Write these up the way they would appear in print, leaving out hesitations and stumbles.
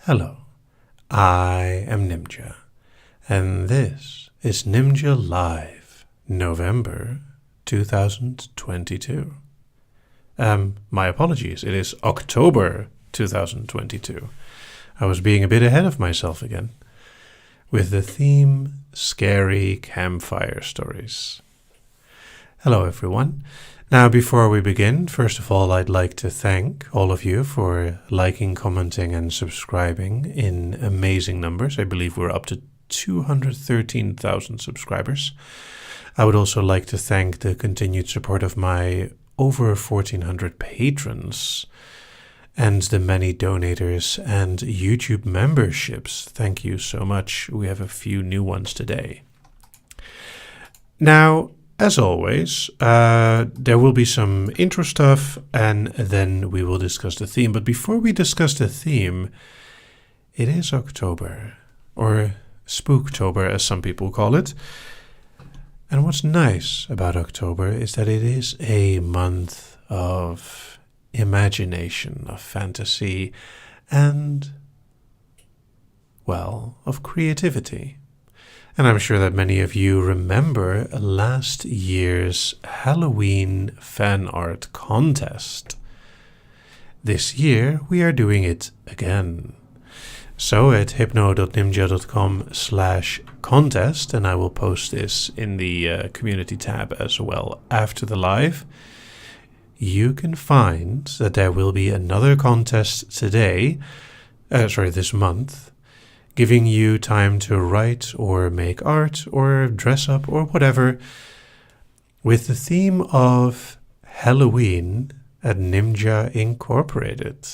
Hello, I am Nimja, and this is Nimja Live, November 2022. My apologies, it is October 2022. I was being a bit ahead of myself again, with the theme Scary Campfire Stories. Hello everyone. Now, before we begin, first of all, I'd like to thank all of you for liking, commenting, and subscribing in amazing numbers. I believe we're up to 213,000 subscribers. I would also like to thank the continued support of my over 1,400 patrons and the many donators and YouTube memberships. Thank you so much. We have a few new ones today. Now, as always, there will be some intro stuff and then we will discuss the theme. But before we discuss the theme, it is October, or Spooktober as some people call it. And what's nice about October is that it is a month of imagination, of fantasy, and, well, of creativity. And I'm sure that many of you remember last year's Halloween fan art contest. This year we are doing it again. So at hypno.nimja.com/contest, and I will post this in the community tab as well after the live, you can find that there will be another contest this month, giving you time to write or make art or dress up or whatever with the theme of Halloween at Nimja Incorporated.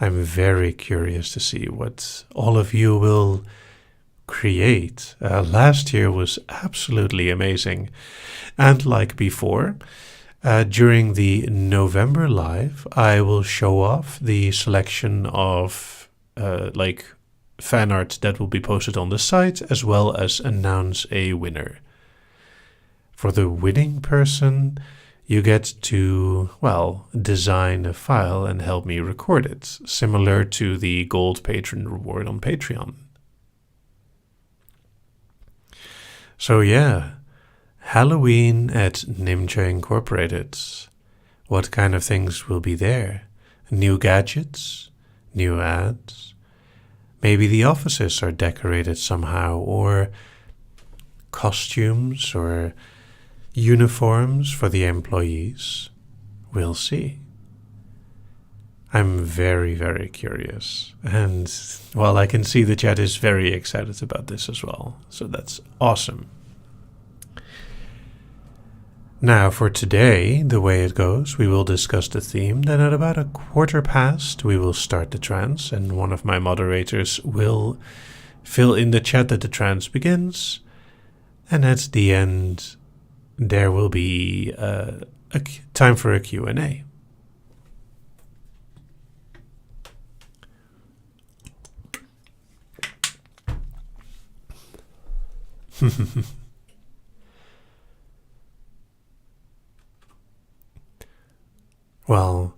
I'm very curious to see what all of you will create. Last year was absolutely amazing. And like before, during the November live, I will show off the selection of fan art that will be posted on the site, as well as announce a winner. For the winning person, you get to, design a file and help me record it, similar to the gold patron reward on Patreon. So yeah, Halloween at Nimja Incorporated. What kind of things will be there? New gadgets? New ads? Maybe the offices are decorated somehow, or costumes or uniforms for the employees. We'll see. I'm very, very curious. And, I can see the chat is very excited about this as well. So that's awesome. Now, for today, the way it goes, we will discuss the theme. Then at about 1:15, we will start the trance, and one of my moderators will fill in the chat that the trance begins. And at the end, there will be time for a Q&A. Well,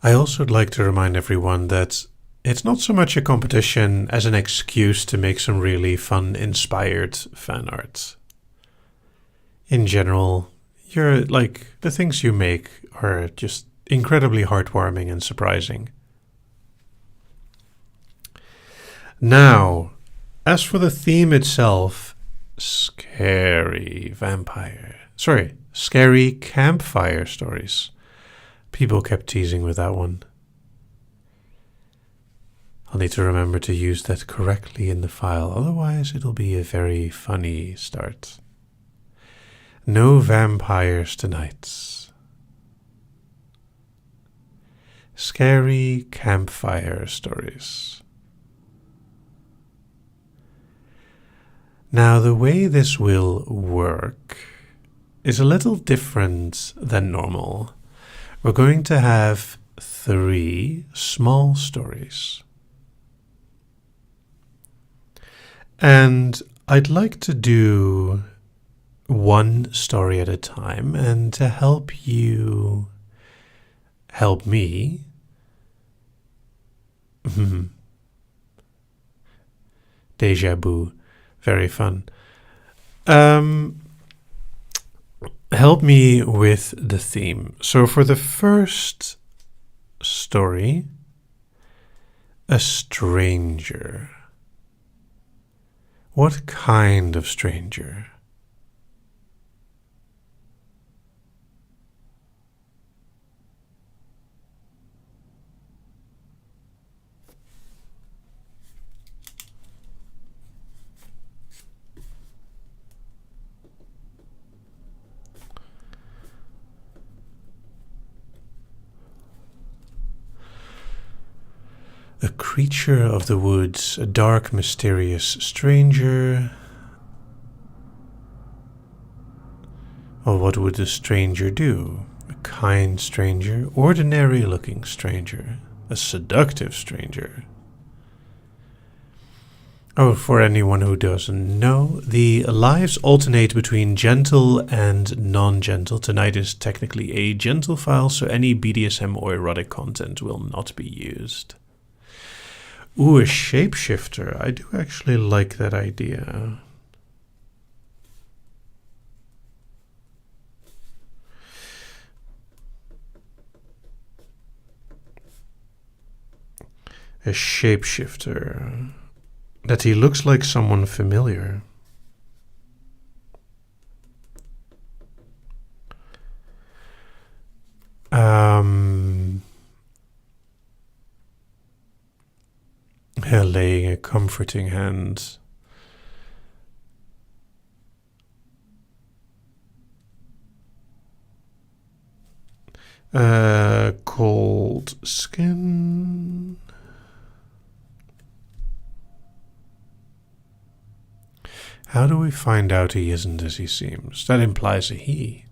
I also would like to remind everyone that it's not so much a competition as an excuse to make some really fun, inspired fan art. In general, the things you make are just incredibly heartwarming and surprising. Now, as for the theme itself, scary campfire stories. People kept teasing with that one. I'll need to remember to use that correctly in the file, otherwise it'll be a very funny start. No vampires tonight. Scary campfire stories. Now, the way this will work is a little different than normal. We're going to have 3 small stories. And I'd like to do one story at a time, and to help you help me, Deja vu. Very fun. Help me with the theme. So for the first story, a stranger. What kind of stranger? A creature of the woods, a dark, mysterious stranger. Well, what would the stranger do? A kind stranger, ordinary-looking stranger, a seductive stranger. Oh, for anyone who doesn't know, the lives alternate between gentle and non-gentle. Tonight is technically a gentle file, so any BDSM or erotic content will not be used. Ooh, a shapeshifter. I do actually like that idea. A shapeshifter. That he looks like someone familiar. Laying a comforting hand. Cold skin. How do we find out he isn't as he seems? That implies a he.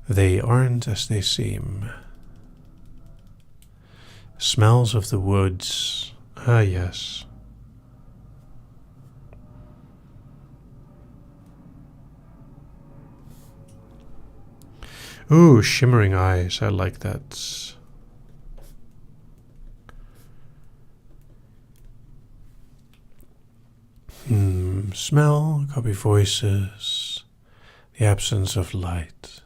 They aren't as they seem. Smells of the woods. Ah, yes. Ooh, shimmering eyes. I like that. Smell, copy voices, the absence of light.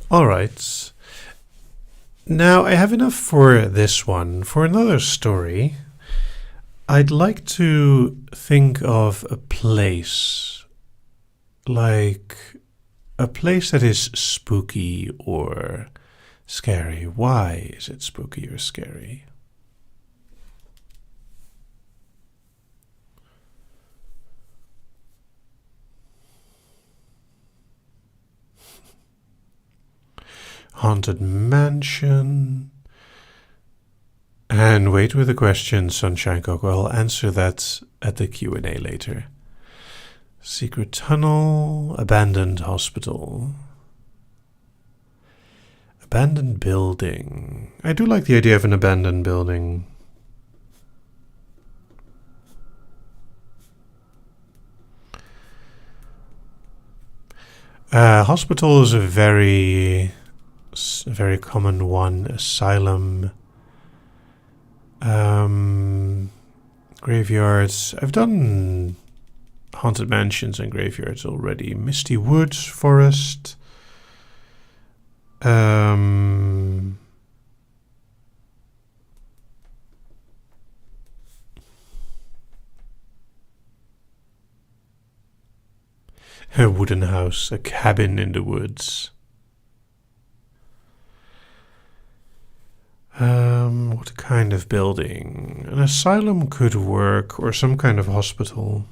Alright. Now I have enough for this one. For another story, I'd like to think of a place. Like a place that is spooky or scary. Why is it spooky or scary? Haunted mansion. And wait with the question, Sunshine Coco. I'll answer that at the Q&A later. Secret tunnel. Abandoned hospital. Abandoned building. I do like the idea of an abandoned building. Hospital is a very common one. Asylum. Graveyards. I've done haunted mansions and graveyards already. Misty woods, forest. A wooden house, a cabin in the woods. What kind of building? An asylum could work, or some kind of hospital.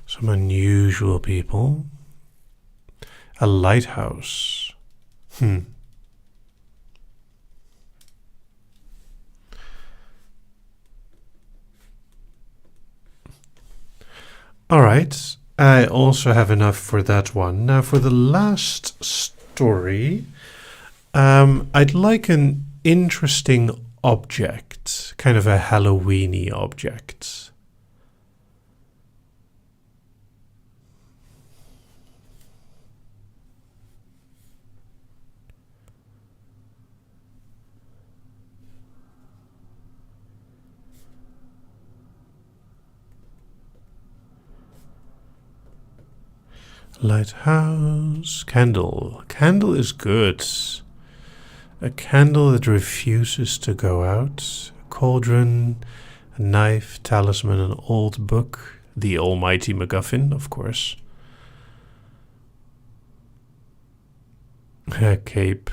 Some unusual people. A lighthouse. Alright, I also have enough for that one. Now for the last story, I'd like an interesting object, kind of a Halloweeny object. Lighthouse, candle. Candle is good. A candle that refuses to go out. A cauldron, a knife, talisman, an old book. The almighty MacGuffin, of course. A cape.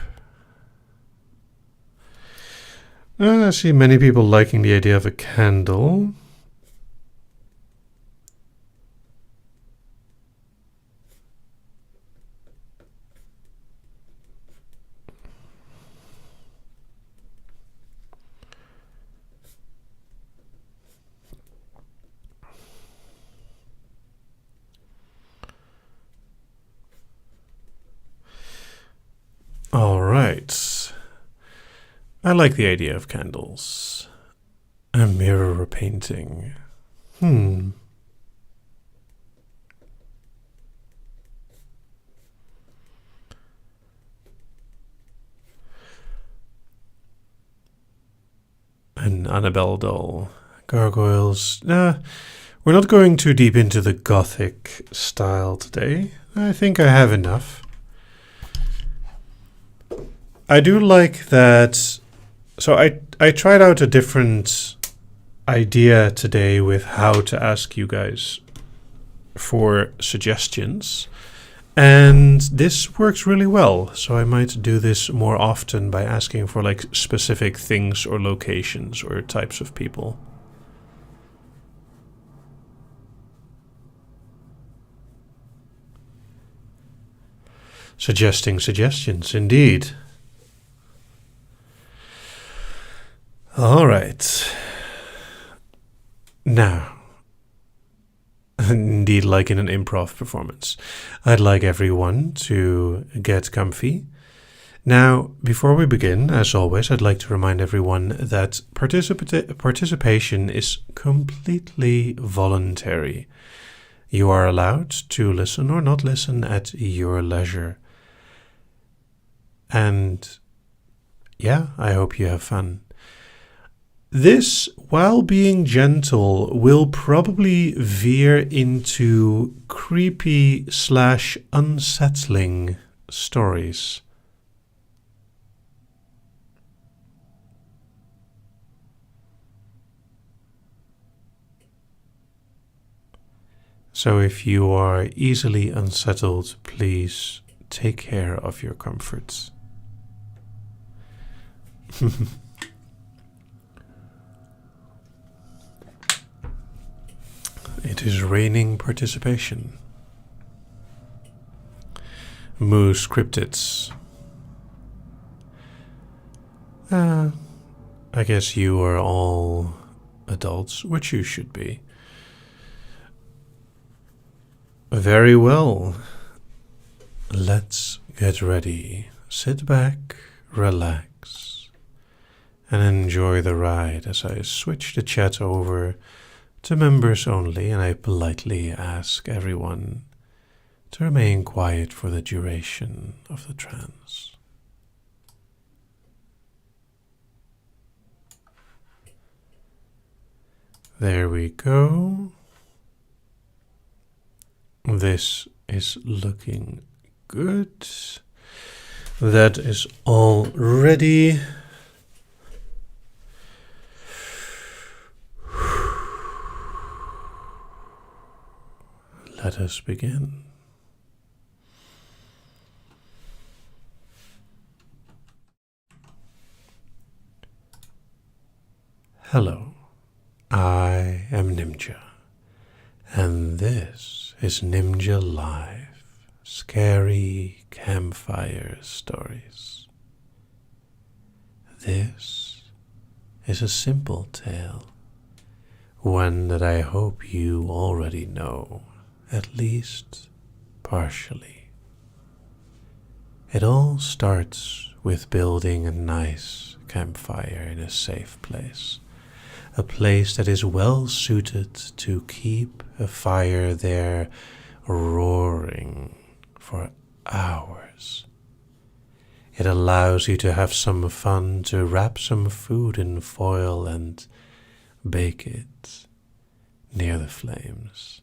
I see many people liking the idea of a candle. All right. I like the idea of candles. A mirror painting. An Annabelle doll. Gargoyles. Nah, we're not going too deep into the Gothic style today. I think I have enough. I do like that. So I tried out a different idea today with how to ask you guys for suggestions. And this works really well. So I might do this more often by asking for like specific things or locations or types of people. Suggesting suggestions, indeed. All right. Now, indeed, like in an improv performance, I'd like everyone to get comfy. Now, before we begin, as always, I'd like to remind everyone that participation is completely voluntary. You are allowed to listen or not listen at your leisure. And yeah, I hope you have fun. This, while being gentle, will probably veer into creepy / unsettling stories. So if you are easily unsettled, please take care of your comforts. It is raining participation. Moose cryptids. I guess you are all adults, which you should be. Very well. Let's get ready. Sit back, relax, and enjoy the ride as I switch the chat over to members only, and I politely ask everyone to remain quiet for the duration of the trance. There we go. This is looking good. That is all ready. Let us begin. Hello, I am Nimja, and this is Nimja Live, Scary Campfire Stories. This is a simple tale one that I hope you already know, at least partially. It all starts with building a nice campfire in a safe place, a place that is well suited to keep a fire there roaring for hours. It allows you to have some fun, to wrap some food in foil and bake it near the flames.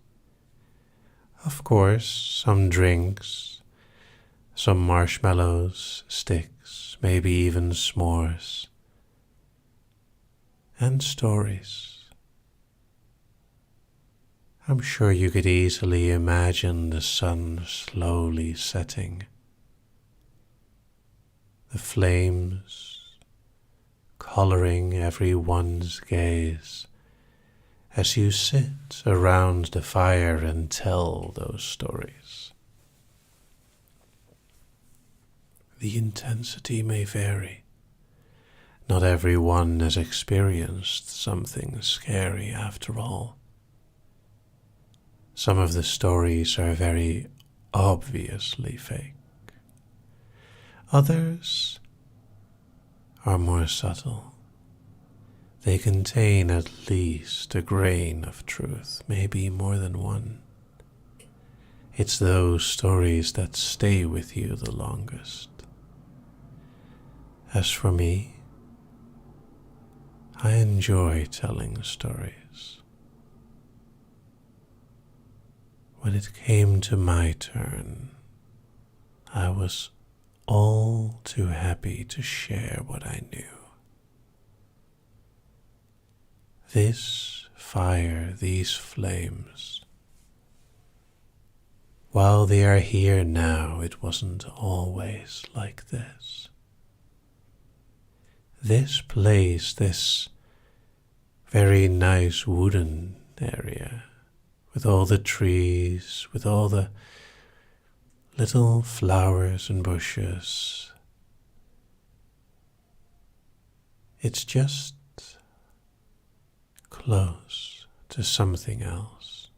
Of course, some drinks, some marshmallows, sticks, maybe even s'mores, and stories. I'm sure you could easily imagine the sun slowly setting, the flames coloring everyone's gaze as you sit around the fire and tell those stories. The intensity may vary. Not everyone has experienced something scary after all. Some of the stories are very obviously fake. Others are more subtle. They contain at least a grain of truth, maybe more than one. It's those stories that stay with you the longest. As for me, I enjoy telling stories. When it came to my turn, I was all too happy to share what I knew. This fire, these flames, while they are here now, it wasn't always like this. This place, this very nice wooden area, with all the trees, with all the little flowers and bushes, it's just close to something else.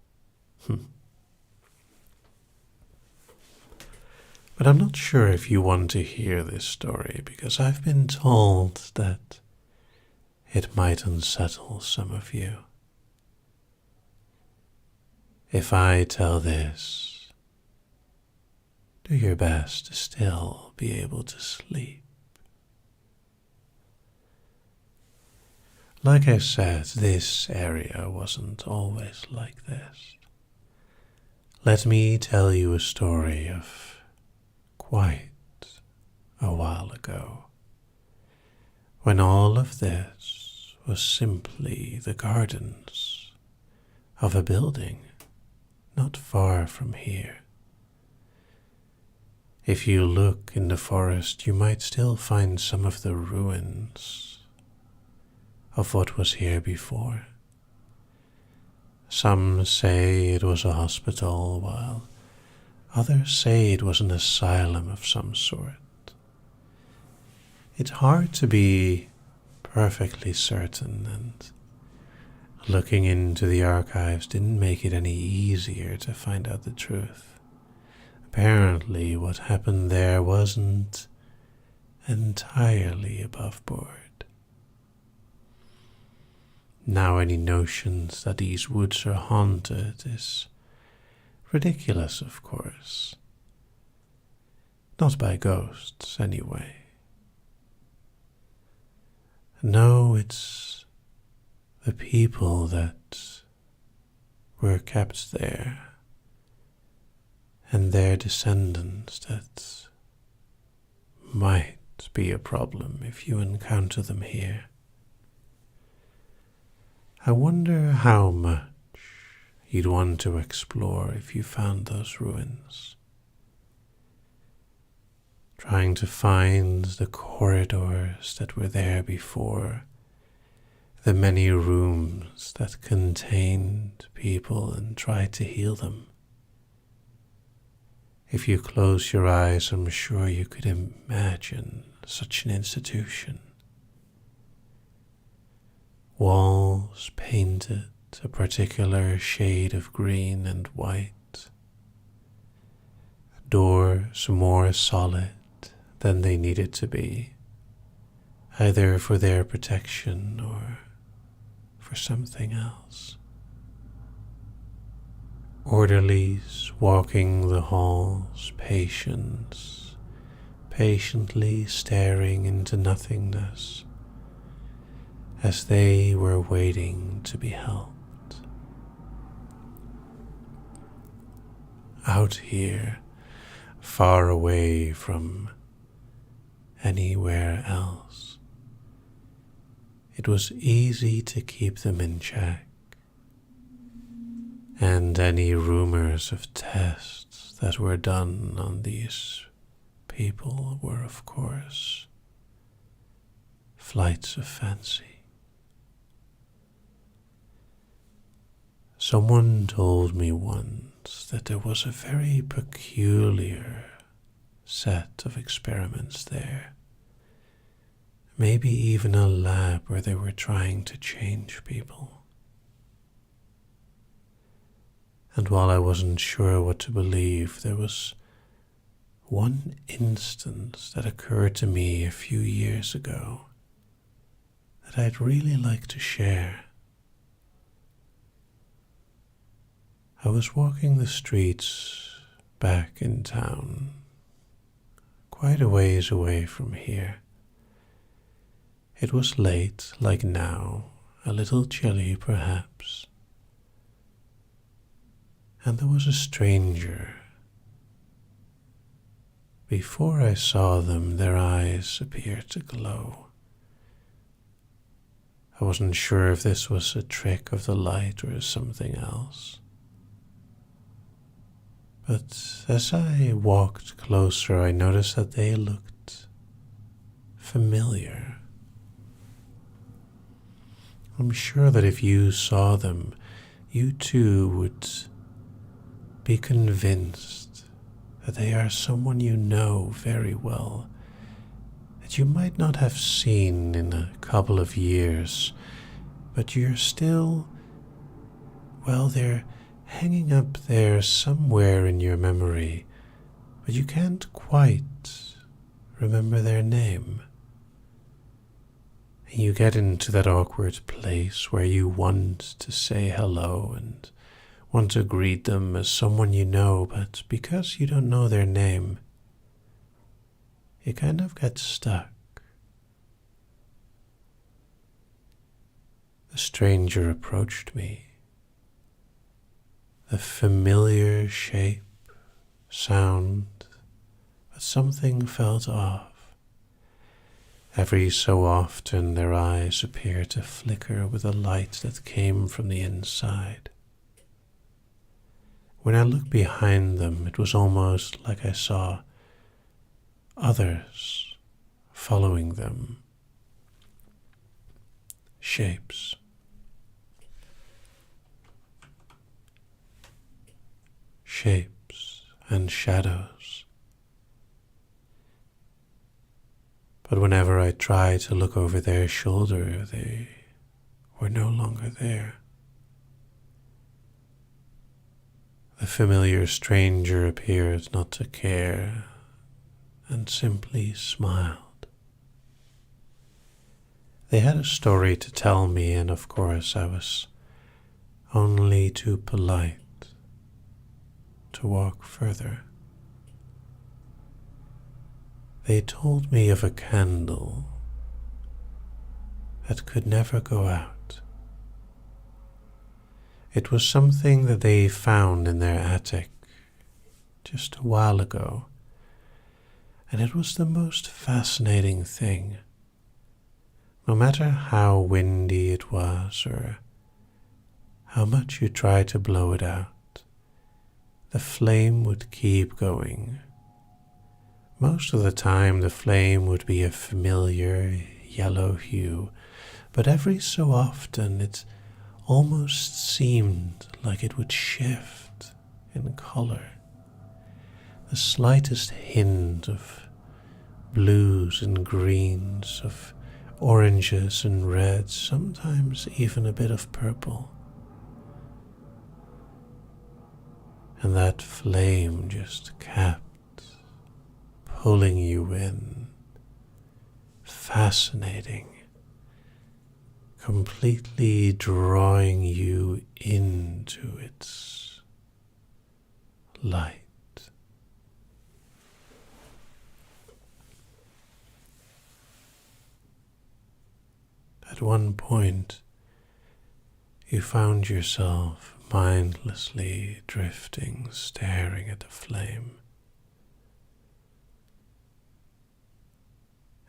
But I'm not sure if you want to hear this story, because I've been told that it might unsettle some of you. If I tell this, do your best to still be able to sleep. Like I said, this area wasn't always like this. Let me tell you a story of quite a while ago, when all of this was simply the gardens of a building not far from here. If you look in the forest, you might still find some of the ruins of what was here before. Some say it was a hospital, while others say it was an asylum of some sort. It's hard to be perfectly certain, and looking into the archives didn't make it any easier to find out the truth. Apparently, what happened there wasn't entirely above board. Now, any notions that these woods are haunted is ridiculous, of course. Not by ghosts, anyway. No, it's the people that were kept there, and their descendants that might be a problem if you encounter them here. I wonder how much you'd want to explore if you found those ruins. Trying to find the corridors that were there before, the many rooms that contained people, and try to heal them. If you close your eyes, I'm sure you could imagine such an institution. Walls painted a particular shade of green and white. Doors more solid than they needed to be, either for their protection or for something else. Orderlies walking the halls, patiently staring into nothingness as they were waiting to be helped. Out here, far away from anywhere else, it was easy to keep them in check, and any rumors of tests that were done on these people were, of course, flights of fancy. Someone told me once that there was a very peculiar set of experiments there, maybe even a lab where they were trying to change people. And while I wasn't sure what to believe, there was one instance that occurred to me a few years ago that I'd really like to share. I was walking the streets back in town, quite a ways away from here. It was late, like now, a little chilly perhaps, and there was a stranger. Before I saw them, their eyes appeared to glow. I wasn't sure if this was a trick of the light or something else. But as I walked closer, I noticed that they looked familiar. I'm sure that if you saw them, you too would be convinced that they are someone you know very well, that you might not have seen in a couple of years, but you're still, well, they're hanging up there somewhere in your memory, but you can't quite remember their name. And you get into that awkward place where you want to say hello and want to greet them as someone you know, but because you don't know their name, you kind of get stuck. The stranger approached me. The familiar shape, sound, but something felt off. Every so often their eyes appeared to flicker with a light that came from the inside. When I looked behind them, it was almost like I saw others following them. Shapes. Shapes and shadows. But whenever I tried to look over their shoulder, they were no longer there. The familiar stranger appeared not to care and simply smiled. They had a story to tell me, and of course I was only too polite to walk further. They told me of a candle that could never go out. It was something that they found in their attic just a while ago, and it was the most fascinating thing. No matter how windy it was or how much you tried to blow it out, the flame would keep going. Most of the time the flame would be a familiar yellow hue, but every so often it almost seemed like it would shift in color. The slightest hint of blues and greens, of oranges and reds, sometimes even a bit of purple. and that flame just kept pulling you in, fascinating, completely drawing you into its light. At one point, you found yourself mindlessly drifting, staring at the flame.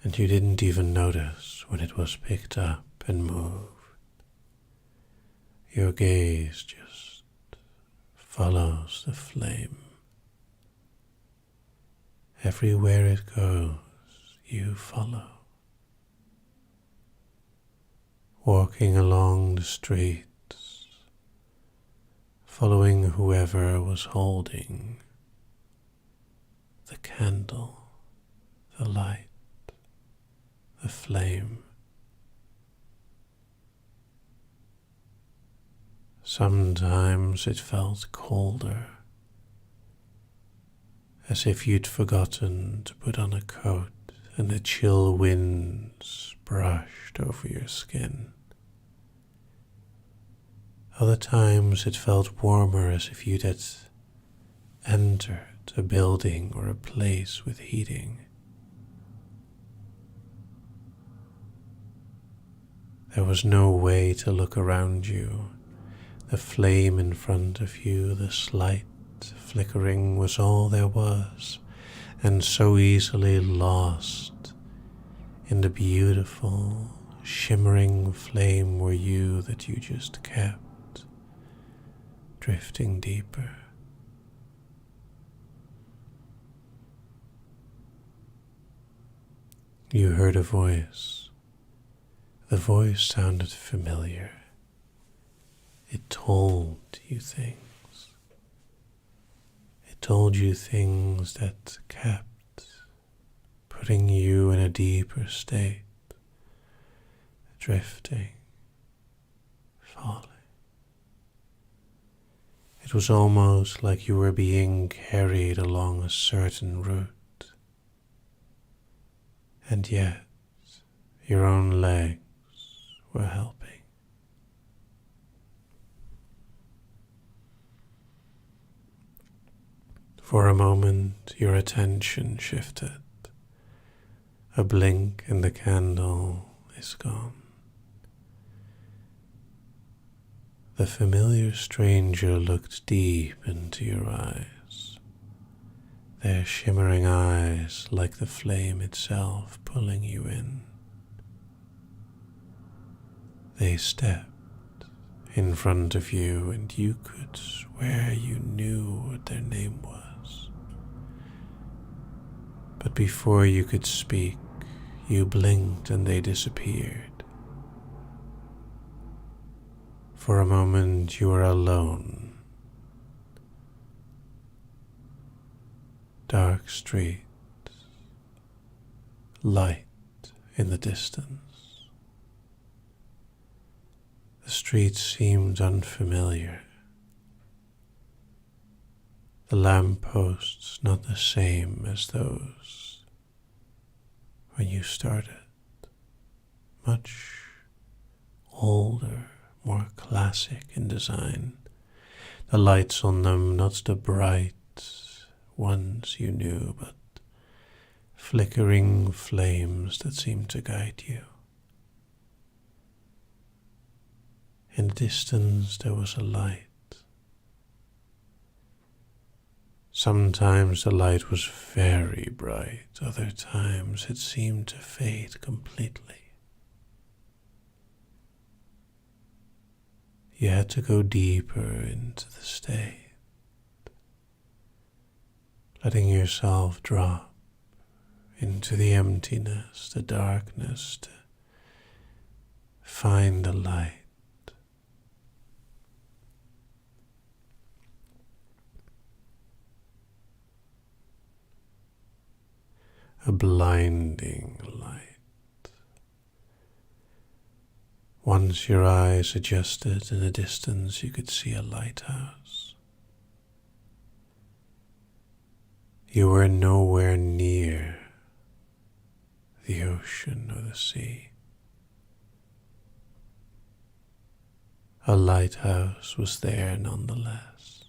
And you didn't even notice when it was picked up and moved. Your gaze just follows the flame. Everywhere it goes, you follow. Walking along the streets, following whoever was holding the candle, the light, the flame. Sometimes it felt colder, as if you'd forgotten to put on a coat and the chill winds brushed over your skin. Other times it felt warmer, as if you'd had entered a building or a place with heating. There was no way to look around you. The flame in front of you, the slight flickering, was all there was, and so easily lost in the beautiful, shimmering flame were you that you just kept drifting deeper. You heard a voice. The voice sounded familiar. It told you things. It told you things that kept putting you in a deeper state, drifting, falling. It was almost like you were being carried along a certain route, and yet your own legs were helping. For a moment, your attention shifted. A blink and the candle is gone. The familiar stranger looked deep into your eyes, their shimmering eyes like the flame itself pulling you in. They stepped in front of you, and you could swear you knew what their name was. But before you could speak, you blinked and they disappeared. For a moment you were alone. Dark streets, light in the distance. The streets seemed unfamiliar. The lampposts not the same as those when you started. Much older, more classic in design. The lights on them not the bright ones you knew, but flickering flames that seemed to guide you. In the distance there was a light. Sometimes the light was very bright, other times it seemed to fade completely. You had to go deeper into the state, letting yourself drop into the emptiness, the darkness, to find the light. A blinding light. Once your eyes adjusted, in the distance you could see a lighthouse. You were nowhere near the ocean or the sea. A lighthouse was there nonetheless,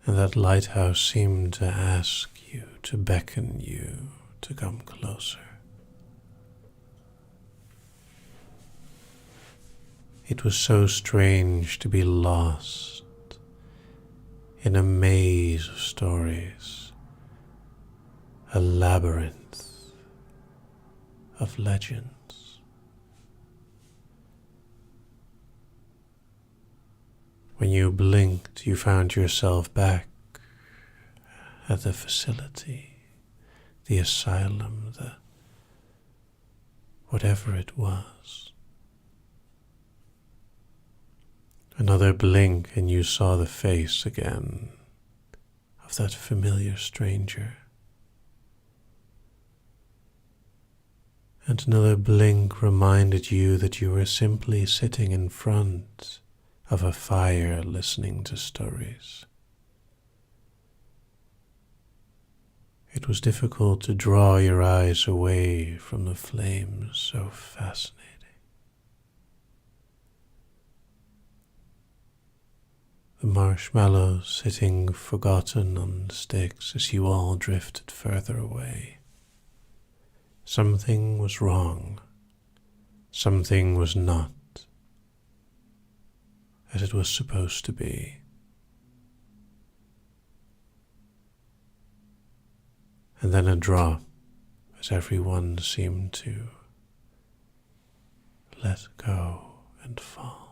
and that lighthouse seemed to ask you, to beckon you to come closer. It was so strange to be lost in a maze of stories, a labyrinth of legends. When you blinked, you found yourself back at the facility, the asylum, the whatever it was. Another blink and you saw the face again of that familiar stranger. And another blink reminded you that you were simply sitting in front of a fire listening to stories. It was difficult to draw your eyes away from the flames, so fascinating. The marshmallows sitting forgotten on sticks as you all drifted further away. Something was wrong. Something was not as it was supposed to be. And then a drop as everyone seemed to let go and fall.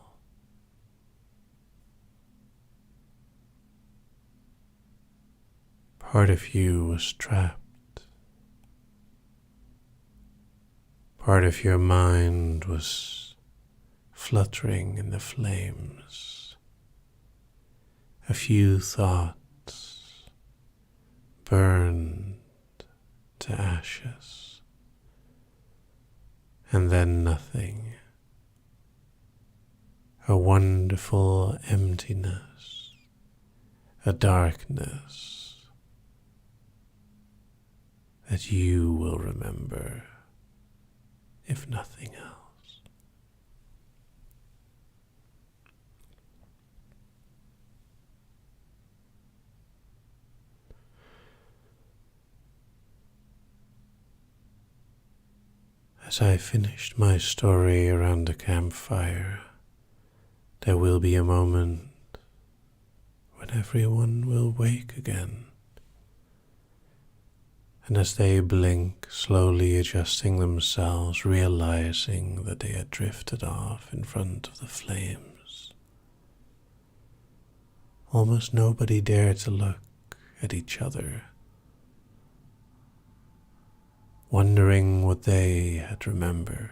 Part of you was trapped. Part of your mind was fluttering in the flames. A few thoughts burned to ashes, and then nothing. A wonderful emptiness, a darkness that you will remember, if nothing else. As I finished my story around the campfire, there will be a moment when everyone will wake again. And as they blink, slowly adjusting themselves, realizing that they had drifted off in front of the flames, almost nobody dared to look at each other, wondering what they had remembered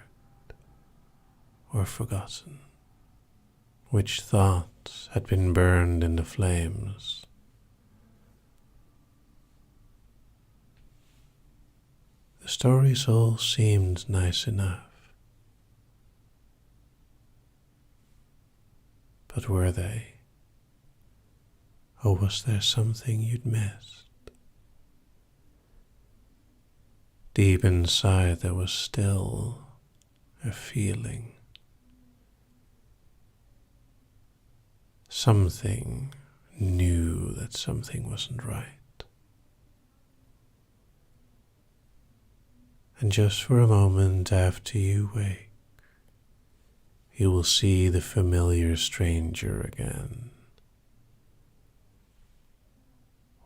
or forgotten, which thoughts had been burned in the flames. The stories all seemed nice enough, but were they? Or was there something you'd missed? Deep inside there was still a feeling. Something knew that something wasn't right. And just for a moment after you wake, you will see the familiar stranger again.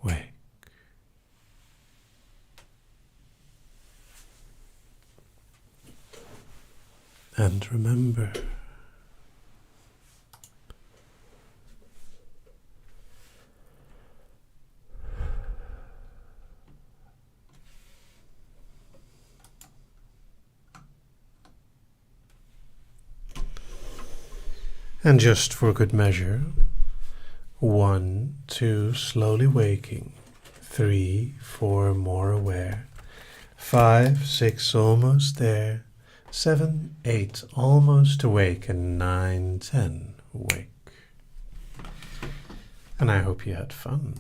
Wake. And remember, and just for good measure, 1, 2, slowly waking, 3, 4, more aware, 5, 6, almost there, 7, 8, almost awake, and 9, 10, awake. And I hope you had fun.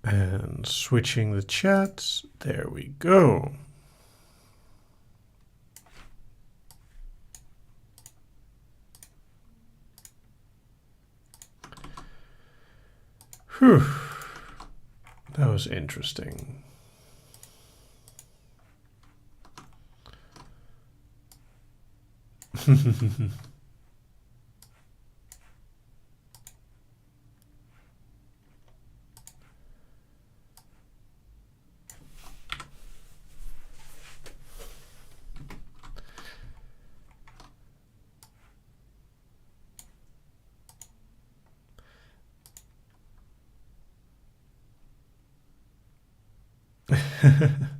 And switching the chat, there we go. Whew, that was interesting.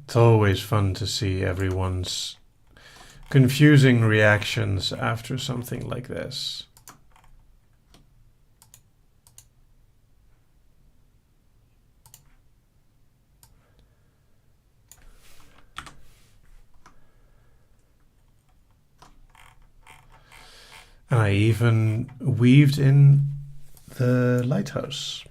It's always fun to see everyone's confusing reactions after something like this. And I even weaved in the lighthouse.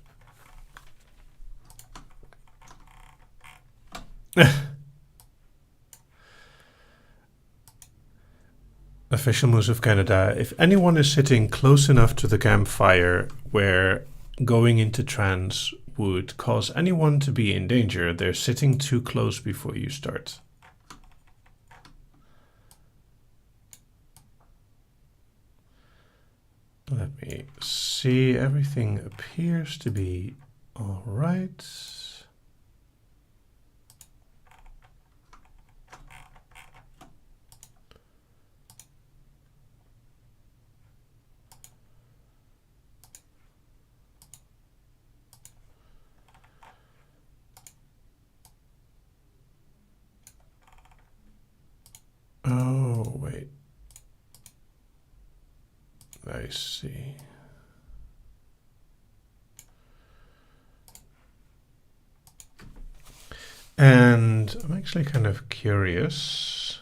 Official Moose of Canada. If anyone is sitting close enough to the campfire where going into trance would cause anyone to be in danger, they're sitting too close before you start. Let me see. Everything appears to be all right. Oh, wait. I see. And I'm actually kind of curious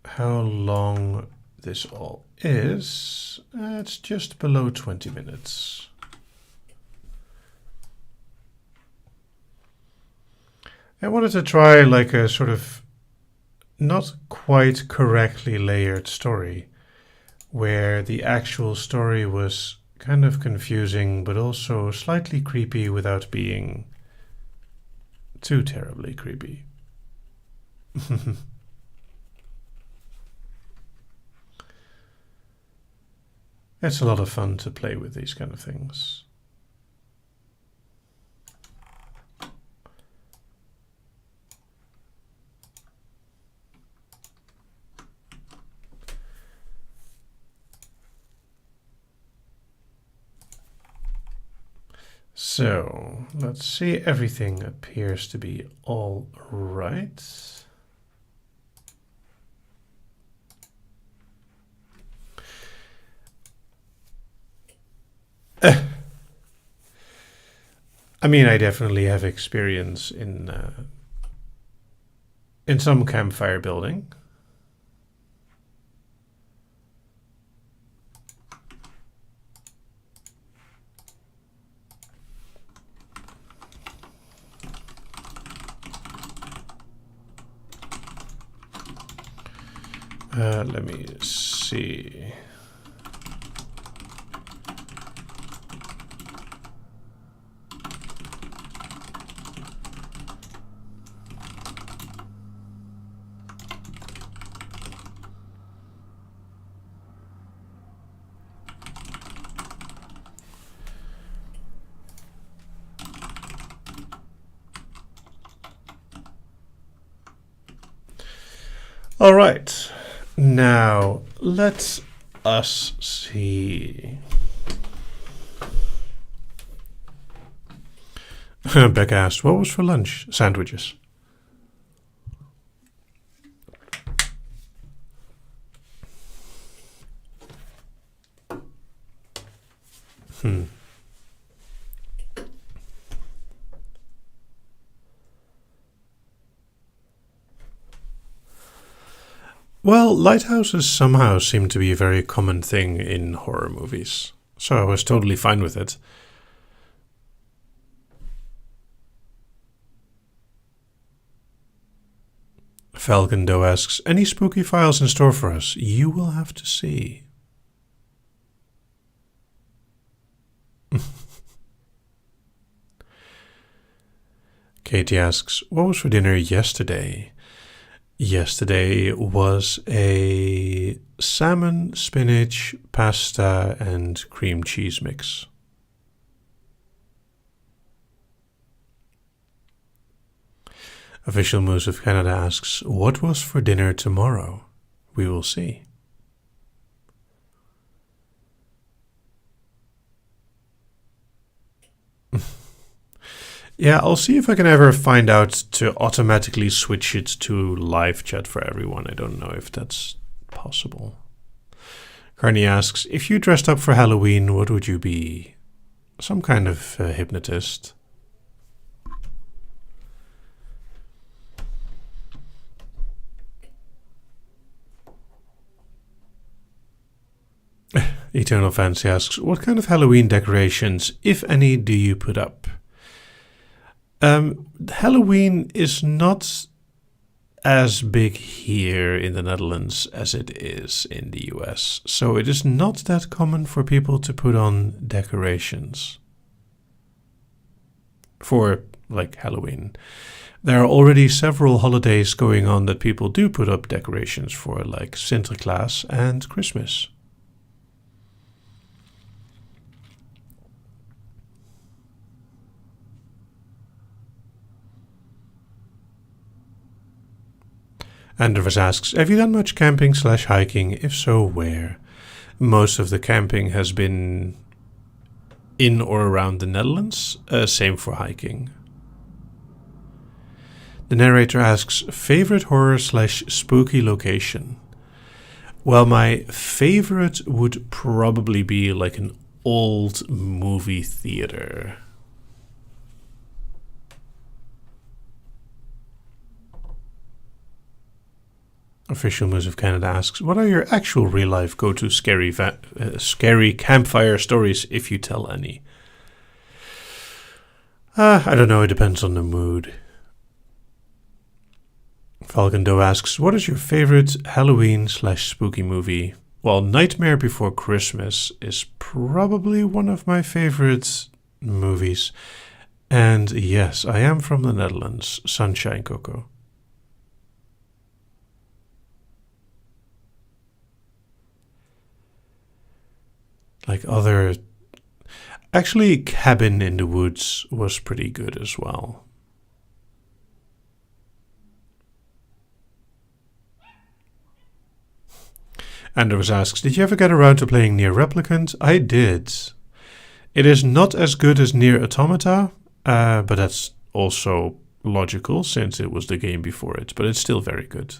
how long this all is. It's just below 20 minutes. I wanted to try like a sort of not quite correctly layered story where the actual story was kind of confusing but also slightly creepy without being too terribly creepy. It's a lot of fun to play with these kind of things. So let's see, everything appears to be all right. I mean, I definitely have experience in some campfire building. Let me see. All right. Now, let us see. Becca asked, what was for lunch? Sandwiches. Well, lighthouses somehow seem to be a very common thing in horror movies, so I was totally fine with it. Falcon Doe asks, any spooky files in store for us? You will have to see. Katie asks, what was for dinner yesterday? Yesterday was a salmon, spinach, pasta, and cream cheese mix. Official Moose of Canada asks, what was for dinner tomorrow? We will see. Yeah, I'll see if I can ever find out to automatically switch it to live chat for everyone. I don't know if that's possible. Carney asks, if you dressed up for Halloween, what would you be? Some kind of hypnotist. Eternal Fancy asks, what kind of Halloween decorations, if any, do you put up? Halloween is not as big here in the Netherlands as it is in the US, so it is not that common for people to put on decorations for, like, Halloween. There are already several holidays going on that people do put up decorations for, like Sinterklaas and Christmas. Andrews asks, have you done much camping/hiking? If so, where? Most of the camping has been in or around the Netherlands. Same for hiking. The narrator asks, favorite horror/spooky location? Well, my favorite would probably be like an old movie theater. Official Moose of Canada asks, what are your actual real-life go-to scary campfire stories, if you tell any? I don't know, it depends on the mood. Falcon Doe asks, what is your favorite Halloween/spooky movie? Well, Nightmare Before Christmas is probably one of my favorite movies. And yes, I am from the Netherlands, Sunshine Coco. Like other... Actually, Cabin in the Woods was pretty good as well. Anders asks, did you ever get around to playing Nier Replicant? I did. It is not as good as Nier Automata, but that's also logical since it was the game before it, but it's still very good.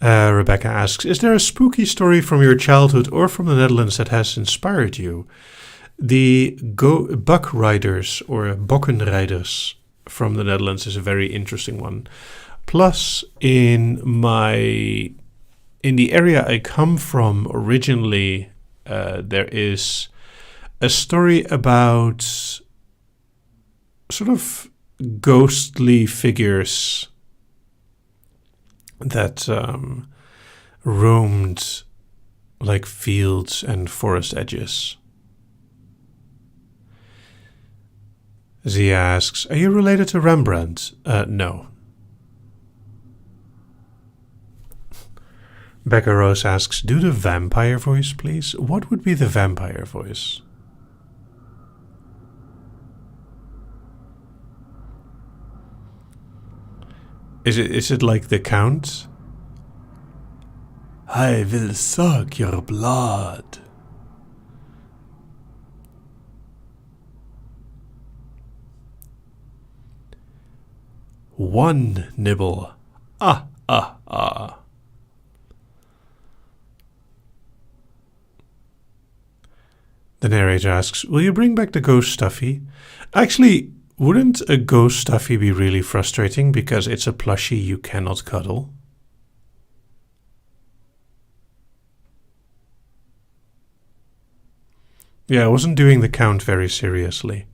Rebecca asks, is there a spooky story from your childhood or from the Netherlands that has inspired you? The Buck Riders or Bokkenrijders from the Netherlands is a very interesting one. Plus, in the area I come from originally, there is a story about sort of ghostly figures that roamed like fields and forest edges. Zia asks, are you related to Rembrandt? No. Becca Rose asks, do the vampire voice, please. What would be the vampire voice? Is it like the Count? I will suck your blood. One nibble. Ah, ah, ah. The narrator asks, will you bring back the ghost stuffy? Actually, wouldn't a ghost stuffy be really frustrating because it's a plushie you cannot cuddle? Yeah, I wasn't doing the count very seriously.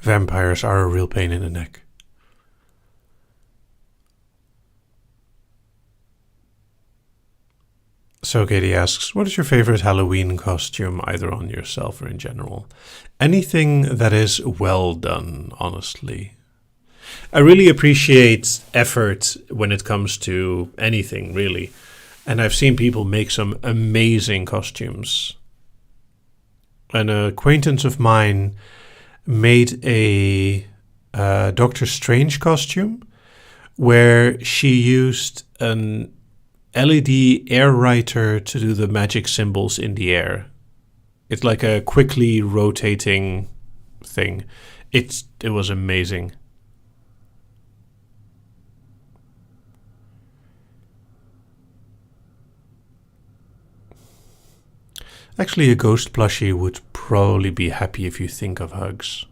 Vampires are a real pain in the neck. So Katie asks, what is your favorite Halloween costume, either on yourself or in general? Anything that is well done, honestly. I really appreciate effort when it comes to anything, really. And I've seen people make some amazing costumes. An acquaintance of mine made a Doctor Strange costume where she used an LED air writer to do the magic symbols in the air. It's like a quickly rotating thing. It was amazing. Actually, a ghost plushie would probably be happy if you think of hugs.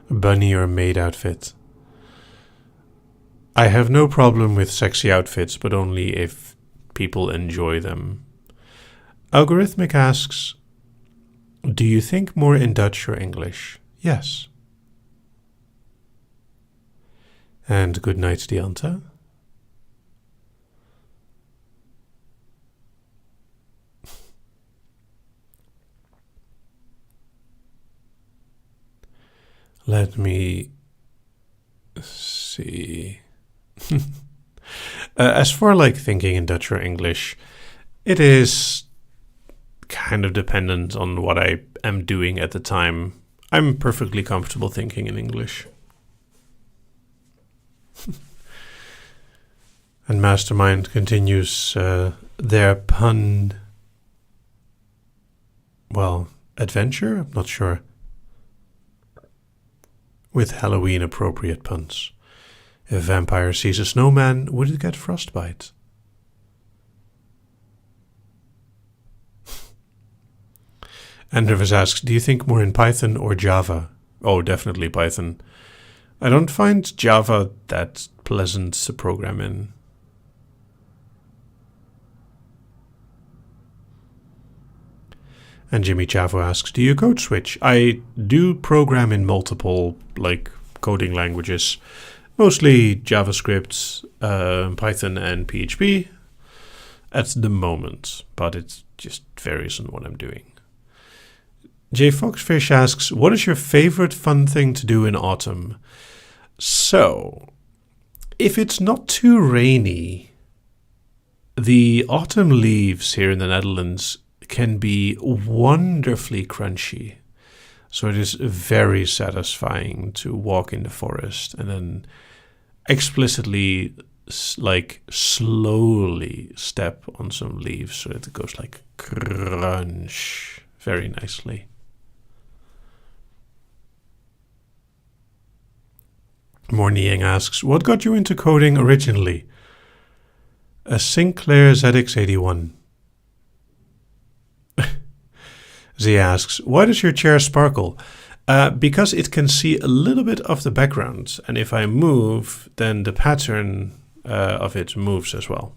Bunny or maid outfit. I have no problem with sexy outfits, but only if people enjoy them. Algorithmic asks, do you think more in Dutch or English? Yes. And good night, Dianta. Let me see. As for like thinking in Dutch or English, it is kind of dependent on what I am doing at the time. I'm perfectly comfortable thinking in English. And Mastermind continues their pun, well, adventure? I'm not sure. With Halloween appropriate puns. If a vampire sees a snowman, would it get frostbite? Andrews asks, do you think more in Python or Java? Oh, definitely Python. I don't find Java that pleasant to program in. And Jimmy Chavo asks, do you code switch? I do program in multiple, coding languages. Mostly JavaScript, Python, and PHP at the moment. But it just varies on what I'm doing. Jay Foxfish asks, what is your favorite fun thing to do in autumn? So, if it's not too rainy, the autumn leaves here in the Netherlands can be wonderfully crunchy. So it is very satisfying to walk in the forest and then explicitly, slowly step on some leaves so that it goes like crunch very nicely. Mornying asks, what got you into coding originally? A Sinclair ZX81. Z asks, why does your chair sparkle? Because it can see a little bit of the background, and if I move, then the pattern of it moves as well.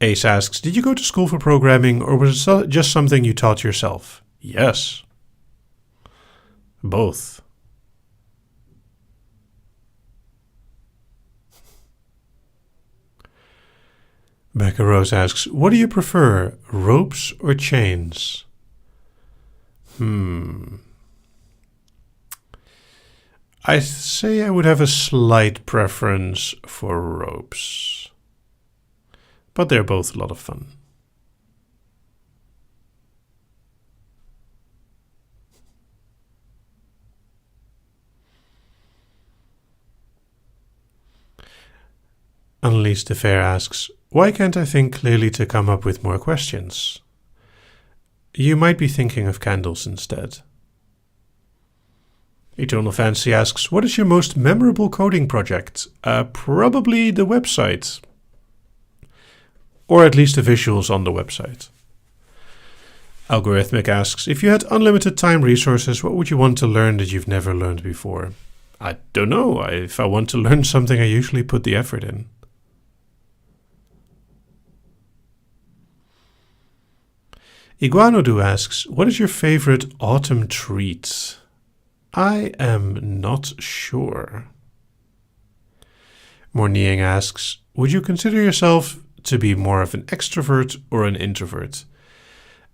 Ace asks, did you go to school for programming, or was it just something you taught yourself? Yes. Both. Becca Rose asks, what do you prefer, ropes or chains? I say I would have a slight preference for ropes. But they're both a lot of fun. Unleash the Fair asks, Why can't I think clearly to come up with more questions? You might be thinking of candles instead. Eternal Fancy asks, what is your most memorable coding project? Probably the website. Or at least the visuals on the website. Algorithmic asks, if you had unlimited time resources, what would you want to learn that you've never learned before? I don't know. If I want to learn something, I usually put the effort in. Iguanodu asks, what is your favorite autumn treat? I am not sure. Mornying asks, would you consider yourself to be more of an extrovert or an introvert?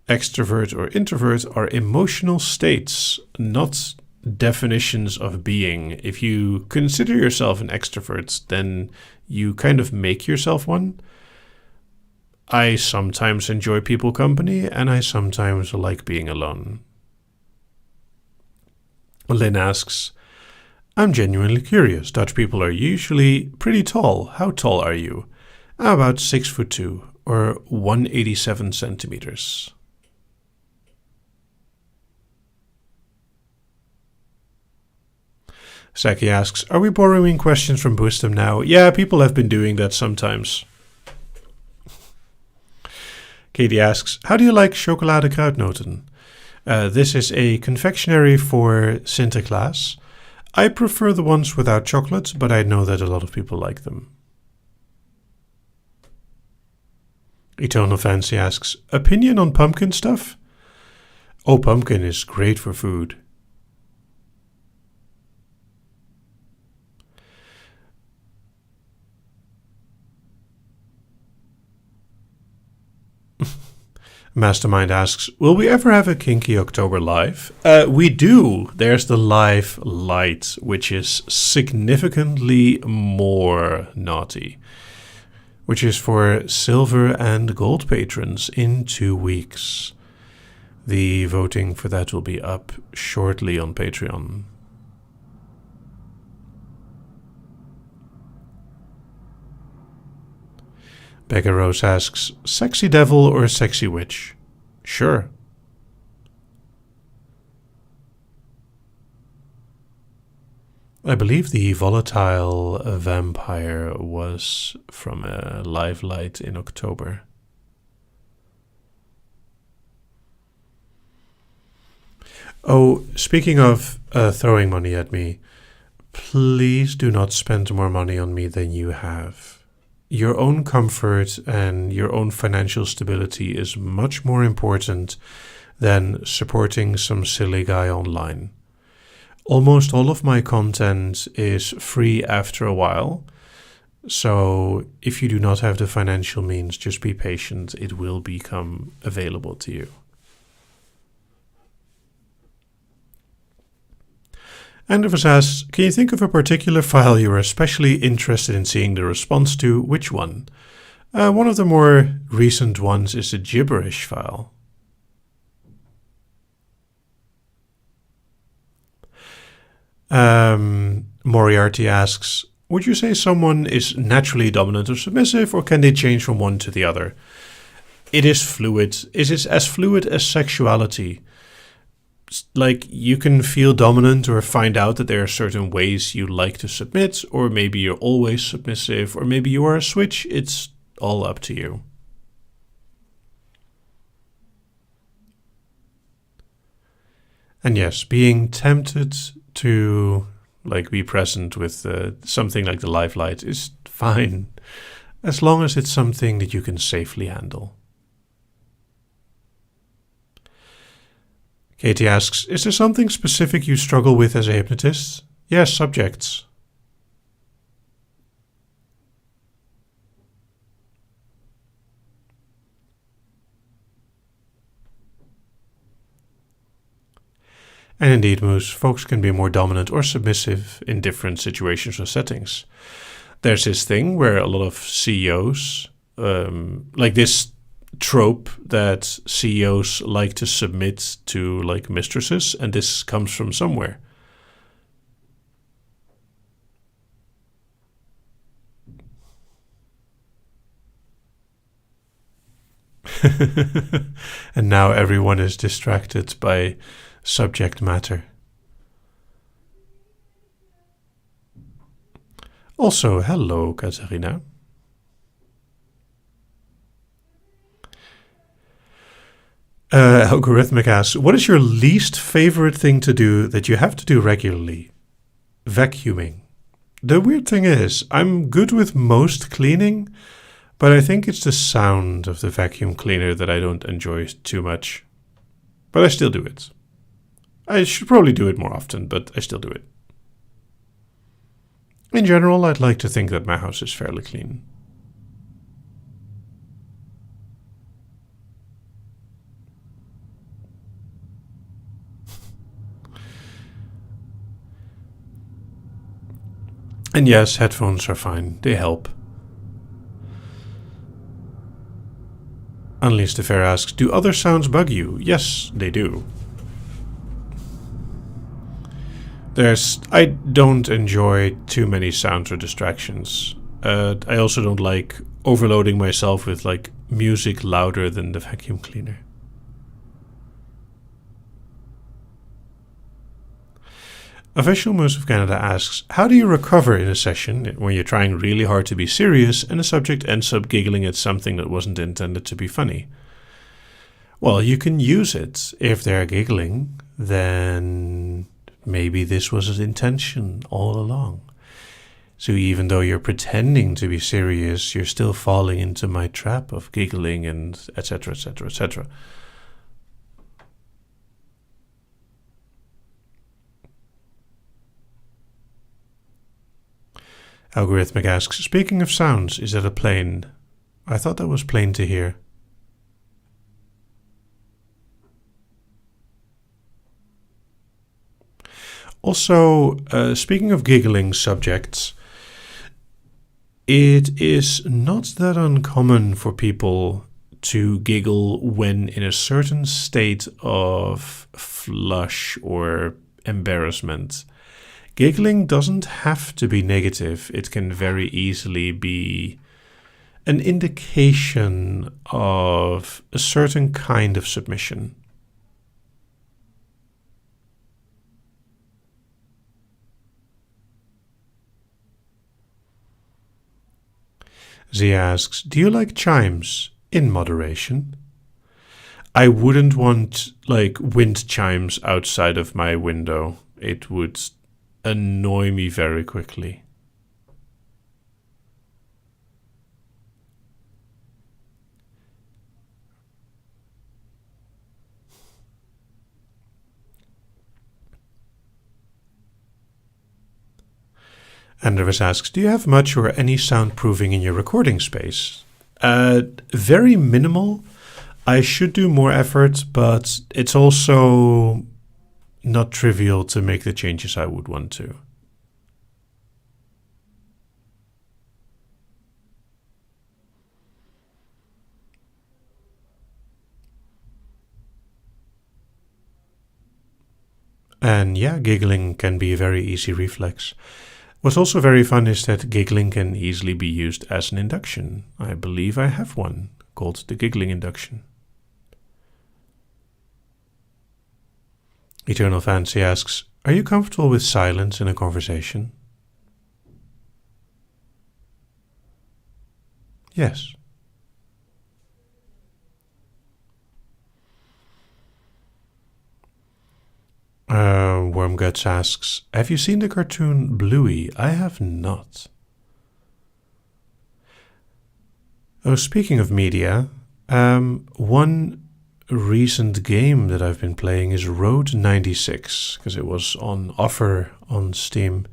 Extrovert or introvert are emotional states, not definitions of being. If you consider yourself an extrovert, then you kind of make yourself one. I sometimes enjoy people company, and I sometimes like being alone. Lynn asks, I'm genuinely curious. Dutch people are usually pretty tall. How tall are you? About 6'2", or 187 centimeters. Saki asks, are we borrowing questions from Wisdom now? Yeah, people have been doing that sometimes. Katie asks, how do you like chocolade kruidnoten? This is a confectionery for Sinterklaas. I prefer the ones without chocolate, but I know that a lot of people like them. Eternal Fancy asks, opinion on pumpkin stuff? Oh, pumpkin is great for food. Mastermind asks, will we ever have a Kinky October live? We do. There's the live light, which is significantly more naughty, which is for silver and gold patrons in 2 weeks. The voting for that will be up shortly on Patreon. Becca Rose asks, sexy devil or sexy witch? Sure. I believe the volatile vampire was from a live light in October. Oh, speaking of throwing money at me, please do not spend more money on me than you have. Your own comfort and your own financial stability is much more important than supporting some silly guy online. Almost all of my content is free after a while, so if you do not have the financial means, just be patient. It will become available to you. Andrews asks, can you think of a particular file you are especially interested in seeing the response to? Which one? One of the more recent ones is the gibberish file. Moriarty asks, would you say someone is naturally dominant or submissive, or can they change from one to the other? It is fluid. It is as fluid as sexuality. Like, you can feel dominant or find out that there are certain ways you like to submit, or maybe you're always submissive, or maybe you are a switch. It's all up to you. And yes, being tempted to be present with something like the live light is fine, as long as it's something that you can safely handle. Katie asks, is there something specific you struggle with as a hypnotist? Yes, subjects. And indeed, Moose, folks can be more dominant or submissive in different situations or settings. There's this thing where a lot of CEOs, like this trope that CEOs like to submit to mistresses, and this comes from somewhere. And now everyone is distracted by subject matter. Also, hello, Katarina. Algorithmic asks, what is your least favorite thing to do that you have to do regularly? Vacuuming. The weird thing is, I'm good with most cleaning, but I think it's the sound of the vacuum cleaner that I don't enjoy too much. But I still do it. I should probably do it more often, but I still do it. In general, I'd like to think that my house is fairly clean. And yes, headphones are fine. They help. Unleashed the Fair asks, do other sounds bug you? Yes, they do. I don't enjoy too many sounds or distractions. I also don't like overloading myself with like music louder than the vacuum cleaner. Official Moose of Canada asks, how do you recover in a session when you're trying really hard to be serious and the subject ends up giggling at something that wasn't intended to be funny? Well, you can use it. If they're giggling, then maybe this was his intention all along. So even though you're pretending to be serious, you're still falling into my trap of giggling and etc., etc., etc. Algorithmic asks, speaking of sounds, is that a plane? I thought that was plain to hear. Also, speaking of giggling subjects, it is not that uncommon for people to giggle when in a certain state of flush or embarrassment. Giggling doesn't have to be negative. It can very easily be an indication of a certain kind of submission. Z asks, do you like chimes? In moderation. I wouldn't want like wind chimes outside of my window. It would annoy me very quickly. Andreas asks, do you have much or any soundproofing in your recording space? Very minimal. I should do more effort, but it's also not trivial to make the changes I would want to. And yeah, giggling can be a very easy reflex. What's also very fun is that giggling can easily be used as an induction. I believe I have one called the giggling induction. Eternal Fancy asks, are you comfortable with silence in a conversation? Yes. Wormguts asks, have you seen the cartoon Bluey? I have not. Oh, speaking of media, one recent game that I've been playing is Road 96, because it was on offer on Steam.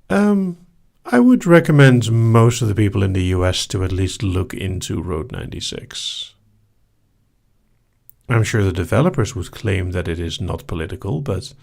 I would recommend most of the people in the US to at least look into Road 96. I'm sure the developers would claim that it is not political, but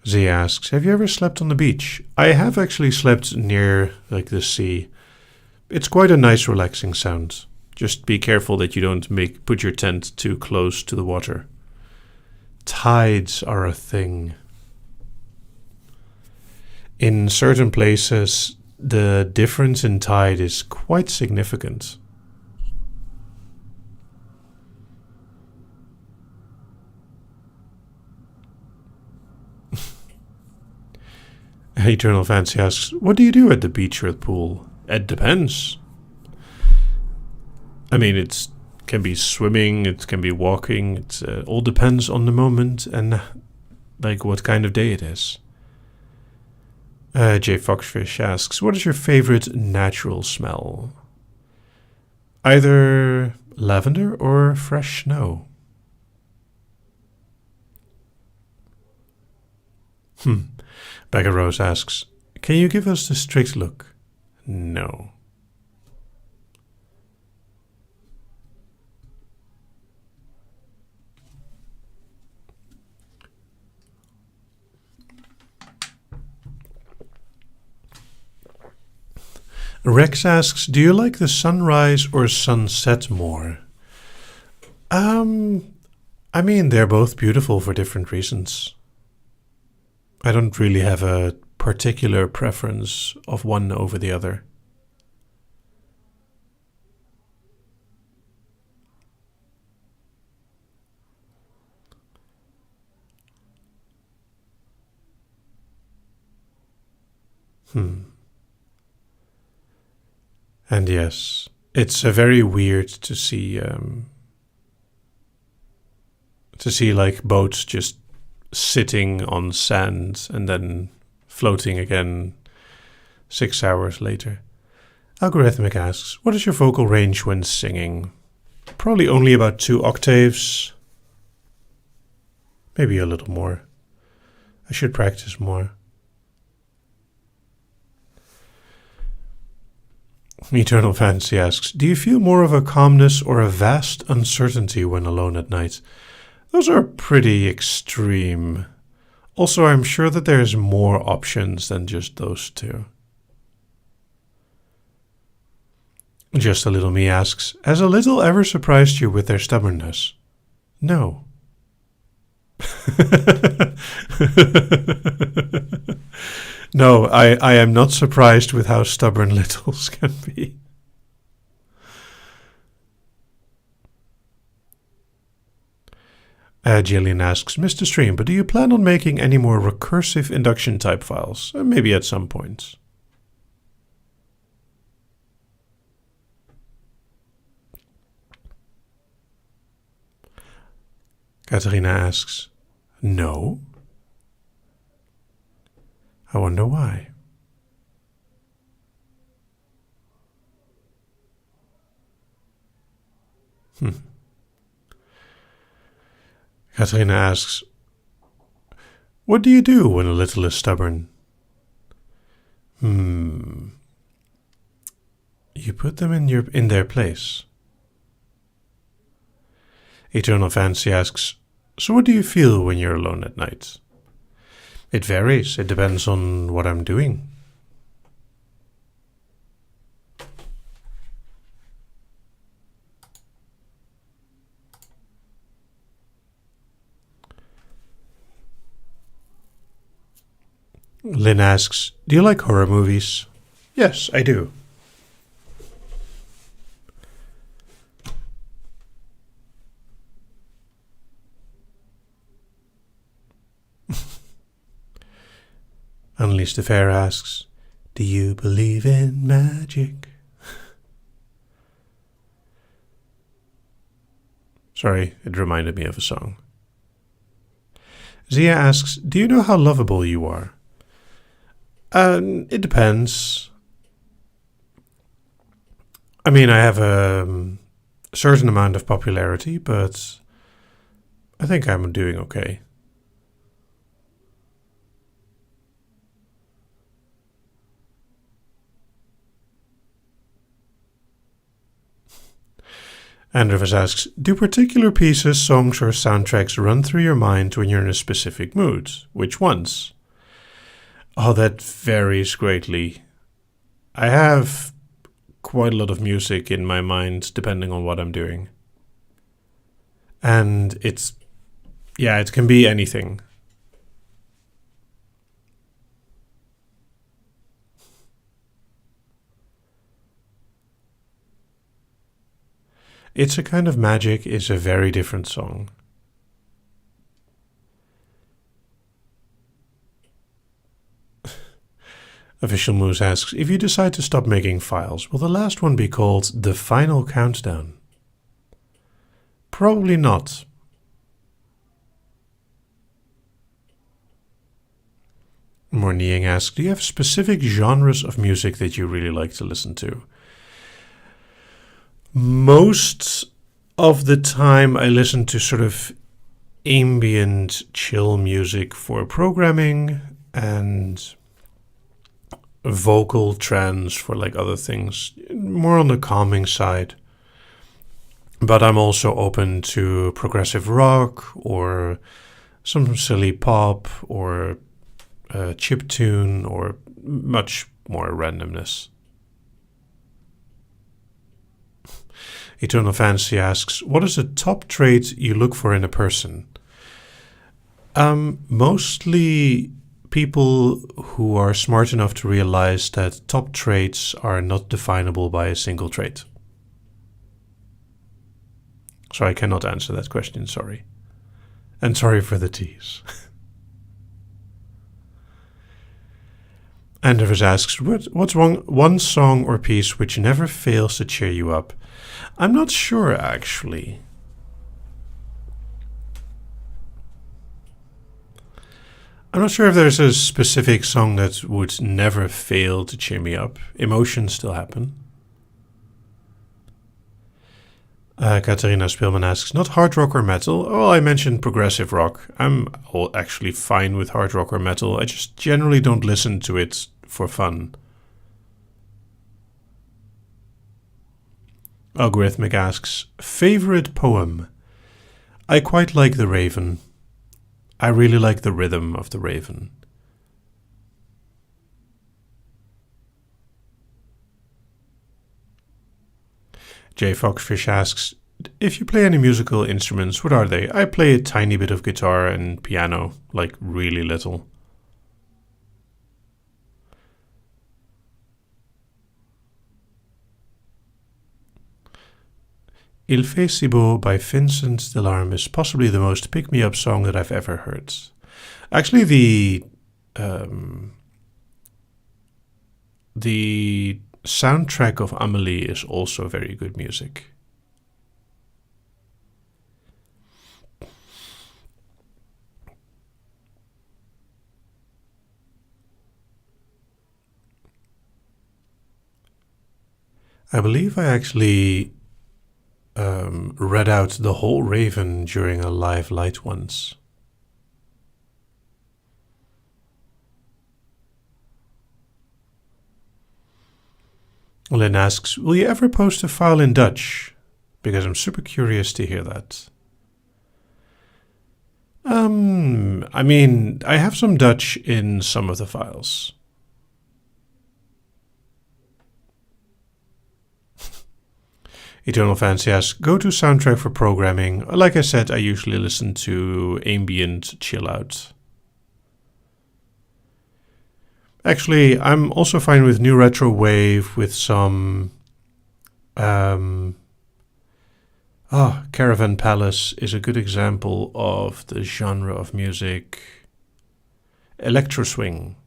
Z asks, have you ever slept on the beach? I have actually slept near the sea. It's quite a nice relaxing sound. Just be careful that you don't put your tent too close to the water. Tides are a thing. In certain places, the difference in tide is quite significant. Eternal Fancy asks, what do you do at the beach or the pool? It depends. I mean, it can be swimming, it can be walking, it all depends on the moment and what kind of day it is. J. Foxfish asks, what is your favorite natural smell? Either lavender or fresh snow. Becca Rose asks, can you give us the strict look? No. Rex asks, do you like the sunrise or sunset more? I mean, they're both beautiful for different reasons. I don't really have a particular preference of one over the other. And yes, it's very weird to see boats just sitting on sand and then floating again 6 hours later. Algorithmic asks, what is your vocal range when singing? Probably only about 2 octaves. Maybe a little more. I should practice more. Eternal Fantasy asks, do you feel more of a calmness or a vast uncertainty when alone at night? Those are pretty extreme. Also, I'm sure that there's more options than just those two. Just a Little Me asks, has a little ever surprised you with their stubbornness? No. No, I am not surprised with how stubborn littles can be. Jillian asks, Mr. Stream, but do you plan on making any more recursive induction type files? Maybe at some point. Katarina asks, no. I wonder why. Katarina asks, what do you do when a little is stubborn? You put them in their place. Eternal Fantasy asks, so what do you feel when you're alone at night? It varies. It depends on what I'm doing. Lynn asks, do you like horror movies? Yes, I do. Unleash the Fair asks, do you believe in magic? Sorry, it reminded me of a song. Zia asks, do you know how lovable you are? It depends. I mean, I have a certain amount of popularity, but I think I'm doing okay. Andreas asks, do particular pieces, songs, or soundtracks run through your mind when you're in a specific mood? Which ones? Oh, that varies greatly. I have quite a lot of music in my mind depending on what I'm doing. And it can be anything. It's a Kind of Magic is a very different song. Official Moose asks, if you decide to stop making files, will the last one be called The Final Countdown? Probably not. Morning asks, do you have specific genres of music that you really like to listen to? Most of the time I listen to sort of ambient chill music for programming and vocal trance for like other things, more on the calming side. But I'm also open to progressive rock or some silly pop or chiptune or much more randomness. Eternal Fantasy asks, what is a top trait you look for in a person? Mostly people who are smart enough to realize that top traits are not definable by a single trait. So I cannot answer that question, sorry. And sorry for the tease. Andreas asks, what's one song or piece which never fails to cheer you up? I'm not sure, actually. I'm not sure if there's a specific song that would never fail to cheer me up. Emotions still happen. Katarina Spielman asks, not hard rock or metal? Oh, I mentioned progressive rock. I'm actually fine with hard rock or metal. I just generally don't listen to it for fun. Algorithmic asks, favorite poem? I quite like The Raven. I really like the rhythm of The Raven. Jay Foxfish asks, if you play any musical instruments, what are they? I play a tiny bit of guitar and piano, like really little. Il fait si beau by Vincent Delarme is possibly the most pick-me-up song that I've ever heard. Actually, the soundtrack of Amelie is also very good music. I believe I actually read out the whole Raven during a live light once. Lynn asks, will you ever post a file in Dutch? Because I'm super curious to hear that. I mean, I have some Dutch in some of the files. Eternal Fantasy asks, go to soundtrack for programming. Like I said, I usually listen to ambient chill out. Actually, I'm also fine with new retro wave with some Caravan Palace is a good example of the genre of music. Electro swing.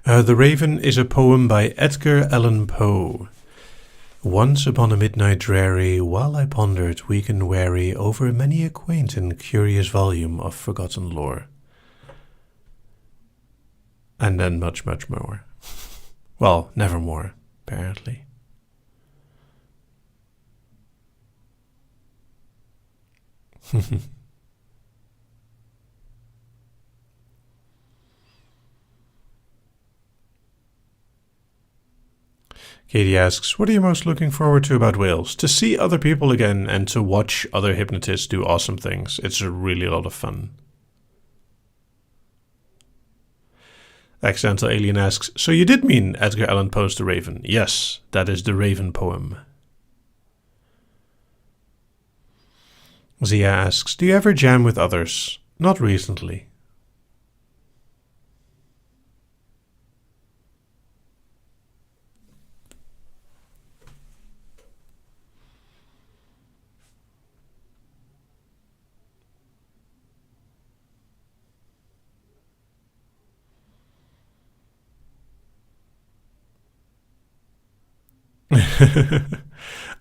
The Raven is a poem by Edgar Allan Poe. Once upon a midnight dreary, while I pondered, weak and weary, over many a quaint and curious volume of forgotten lore. And then much, much more. Well, nevermore, apparently. Katie asks, what are you most looking forward to about Wales? To see other people again and to watch other hypnotists do awesome things. It's really a lot of fun. Accidental Alien asks, so you did mean Edgar Allan Poe's The Raven? Yes, that is the Raven poem. Zia asks, do you ever jam with others? Not recently.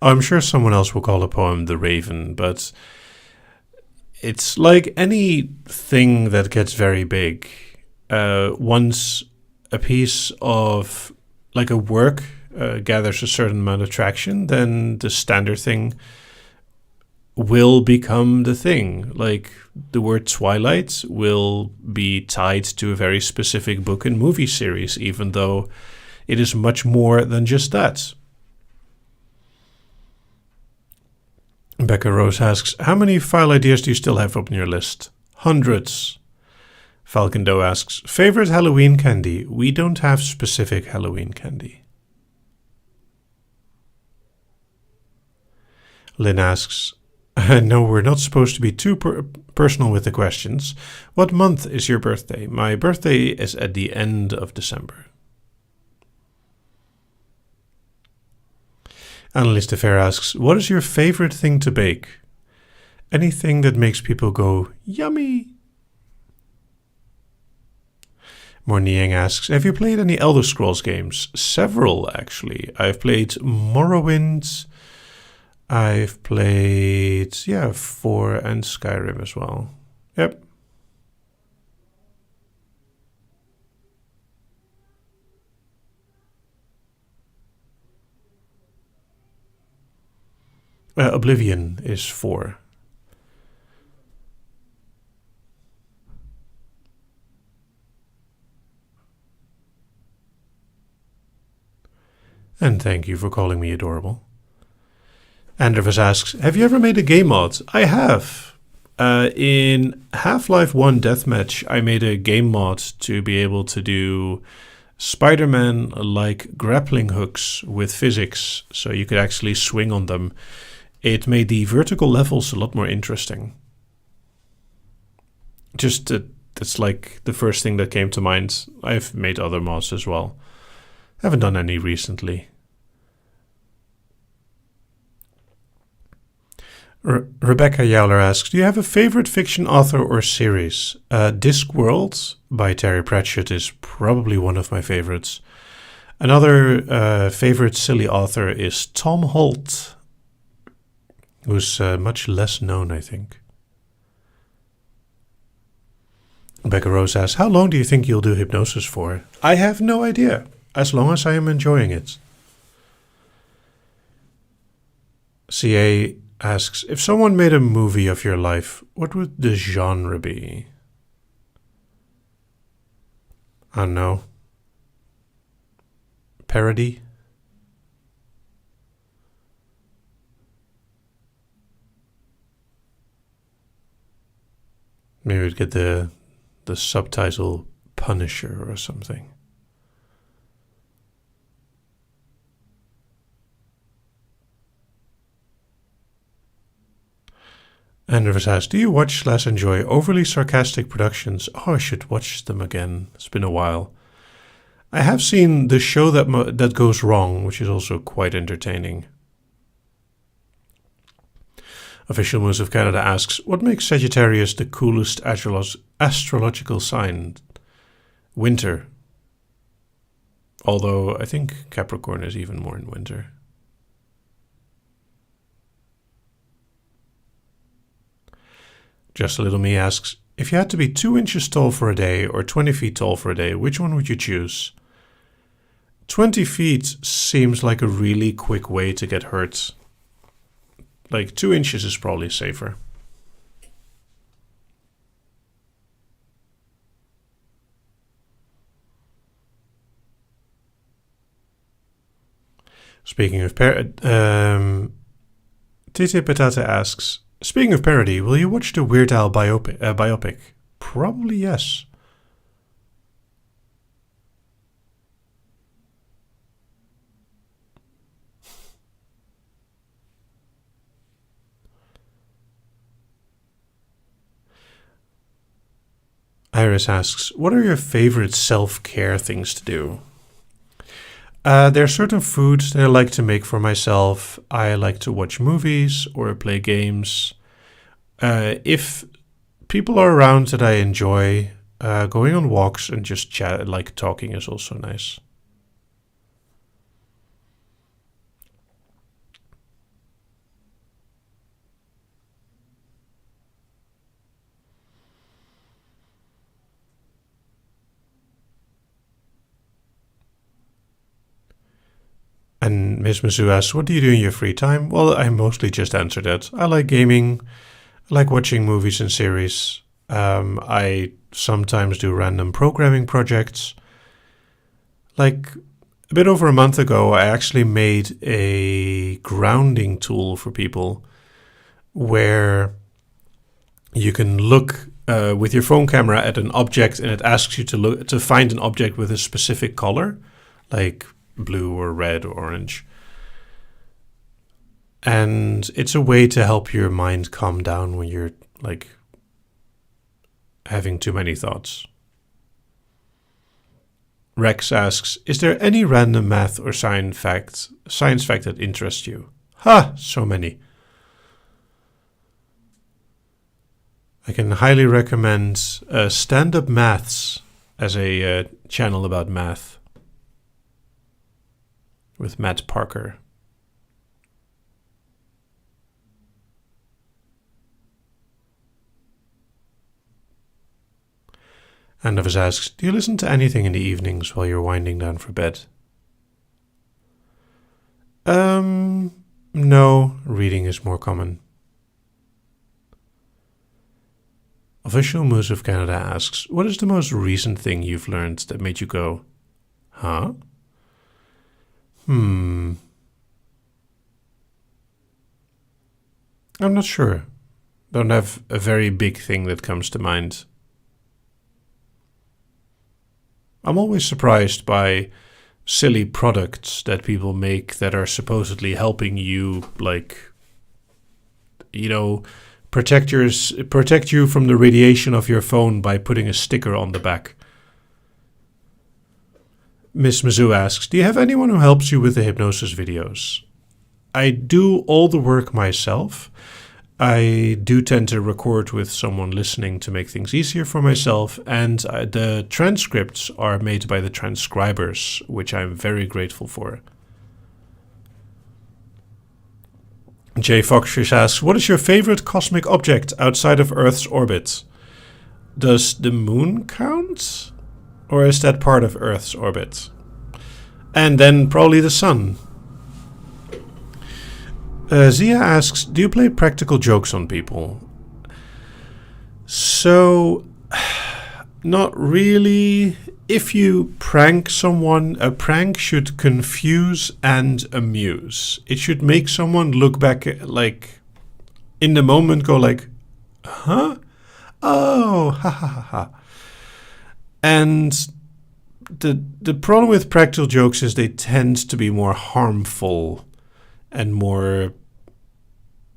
I'm sure someone else will call a poem The Raven, but it's like anything that gets very big. Once a piece of, like a work, gathers a certain amount of traction, then the standard thing will become the thing. Like the word Twilight will be tied to a very specific book and movie series, even though it is much more than just that. Becca Rose asks, how many file ideas do you still have up on your list? Hundreds. Falcon Doe asks, favorite Halloween candy? We don't have specific Halloween candy. Lynn asks, no, we're not supposed to be too personal with the questions. What month is your birthday? My birthday is at the end of December. Annalise de Fer asks, what is your favorite thing to bake? Anything that makes people go, yummy. Morniang asks, have you played any Elder Scrolls games? Several, actually. I've played Morrowind. I've played, 4 and Skyrim as well. Yep. Oblivion is 4. And thank you for calling me adorable. Andrevis asks, have you ever made a game mod? I have. In Half-Life 1 Deathmatch, I made a game mod to be able to do Spider-Man-like grappling hooks with physics, so you could actually swing on them. It made the vertical levels a lot more interesting. That's like the first thing that came to mind. I've made other mods as well. Haven't done any recently. Rebecca Yowler asks, do you have a favorite fiction author or series? Discworld by Terry Pratchett is probably one of my favorites. Another favorite silly author is Tom Holt, who's much less known, I think. Rebecca Rose asks, how long do you think you'll do hypnosis for? I have no idea, as long as I am enjoying it. CA asks, if someone made a movie of your life, what would the genre be? I don't know. Parody? Maybe we'd get the subtitle Punisher or something. Andrews asks, do you watch/enjoy overly sarcastic productions? Oh, I should watch them again. It's been a while. I have seen The Show That Goes Wrong, which is also quite entertaining. Official Moose of Canada asks, what makes Sagittarius the coolest astrological sign? Winter. Although I think Capricorn is even more in winter. Just a Little Me asks, if you had to be 2 inches tall for a day or 20 feet tall for a day, which one would you choose? 20 feet seems like a really quick way to get hurt. Like 2 inches is probably safer. Speaking of Tite Patata asks, speaking of parody, will you watch the Weird Al biopic? Probably yes. Iris asks, what are your favorite self-care things to do? There are certain foods that I like to make for myself. I like to watch movies or play games. If people are around that I enjoy, going on walks and just chat, like talking, is also nice. And Miss Mizzou asks, what do you do in your free time? Well, I mostly just answered that. I like gaming. I like watching movies and series. I sometimes do random programming projects. Like a bit over a month ago, I actually made a grounding tool for people where you can look with your phone camera at an object and it asks you to find an object with a specific color, like blue or red or orange. And it's a way to help your mind calm down when you're like having too many thoughts. Rex asks, is there any random math or science fact that interests you? Ha! So many. I can highly recommend Stand Up Maths as a channel about math with Matt Parker. Andavas asks, do you listen to anything in the evenings while you're winding down for bed? No, reading is more common. Official Moose of Canada asks, what is the most recent thing you've learned that made you go, huh? I'm not sure. Don't have a very big thing that comes to mind. I'm always surprised by silly products that people make that are supposedly helping you, like, you know, protect you from the radiation of your phone by putting a sticker on the back. Miss Mizzou asks, do you have anyone who helps you with the hypnosis videos? I do all the work myself. I do tend to record with someone listening to make things easier for myself, and the transcripts are made by the transcribers, which I'm very grateful for. Jay Foxfish asks, what is your favorite cosmic object outside of Earth's orbit? Does the moon count? Or is that part of Earth's orbit? And then probably the sun. Zia asks, do you play practical jokes on people? So, not really. If you prank someone, a prank should confuse and amuse. It should make someone look back, like, in the moment go like, huh? Oh, ha ha ha ha. And the problem with practical jokes is they tend to be more harmful and more,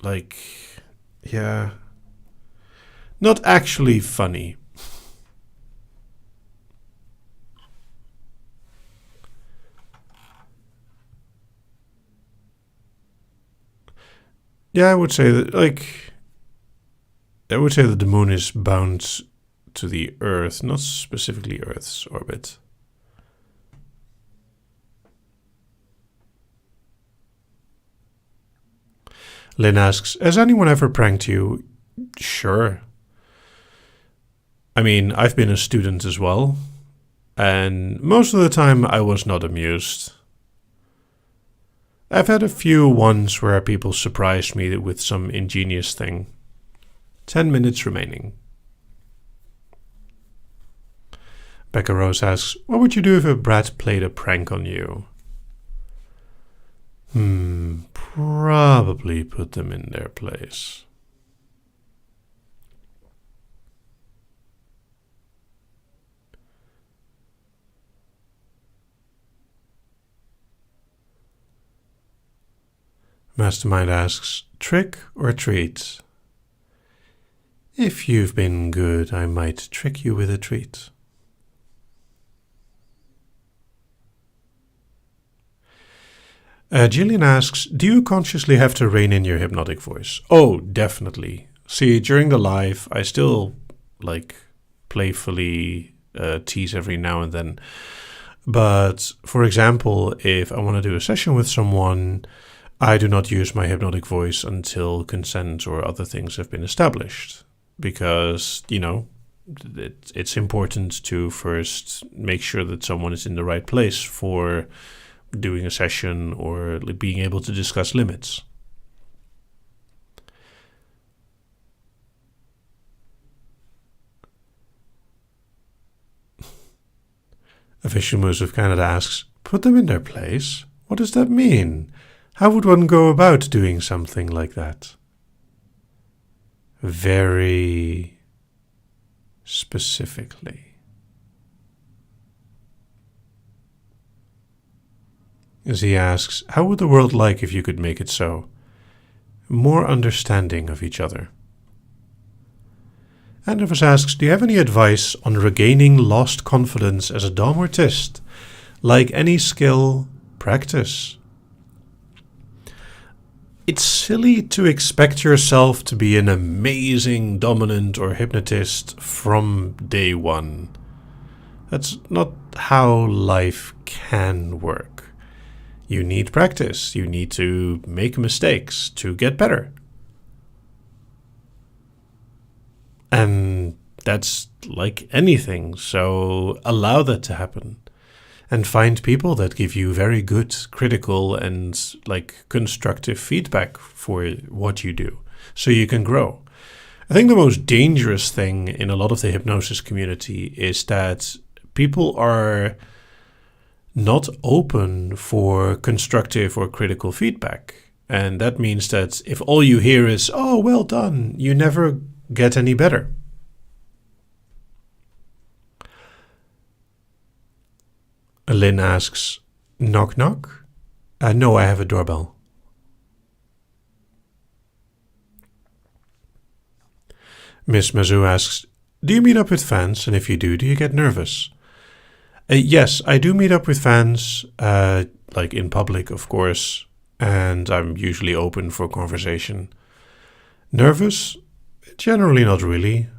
like, yeah, not actually funny. Yeah, I would say that, the moon is bound to the Earth, not specifically Earth's orbit. Lynn asks, has anyone ever pranked you? Sure. I mean, I've been a student as well, and most of the time I was not amused. I've had a few ones where people surprised me with some ingenious thing. 10 minutes remaining. Becca Rose asks, what would you do if a brat played a prank on you? Probably put them in their place. Mastermind asks, trick or treat? If you've been good, I might trick you with a treat. Jillian asks, do you consciously have to rein in your hypnotic voice? Oh, definitely. See, during the live, I still playfully tease every now and then. But for example, if I want to do a session with someone, I do not use my hypnotic voice until consent or other things have been established. Because, it's important to first make sure that someone is in the right place for doing a session or being able to discuss limits. Official Moose of Canada asks, put them in their place? What does that mean? How would one go about doing something like that? Very specifically. As he asks, how would the world like if you could make it so? More understanding of each other. Andreas asks, do you have any advice on regaining lost confidence as a dom or tist? Like any skill, practice. It's silly to expect yourself to be an amazing dominant or hypnotist from day one. That's not how life can work. You need practice. You need to make mistakes to get better. And that's like anything, so allow that to happen. And find people that give you very good critical and constructive feedback for what you do, so you can grow. I think the most dangerous thing in a lot of the hypnosis community is that people are not open for constructive or critical feedback. And that means that if all you hear is, oh, well done, you never get any better. Lynn asks, knock knock? No, I have a doorbell. Miss Mazou asks, do you meet up with fans? And if you do you get nervous? Yes, I do meet up with fans, in public, of course, and I'm usually open for conversation. Nervous? Generally not really.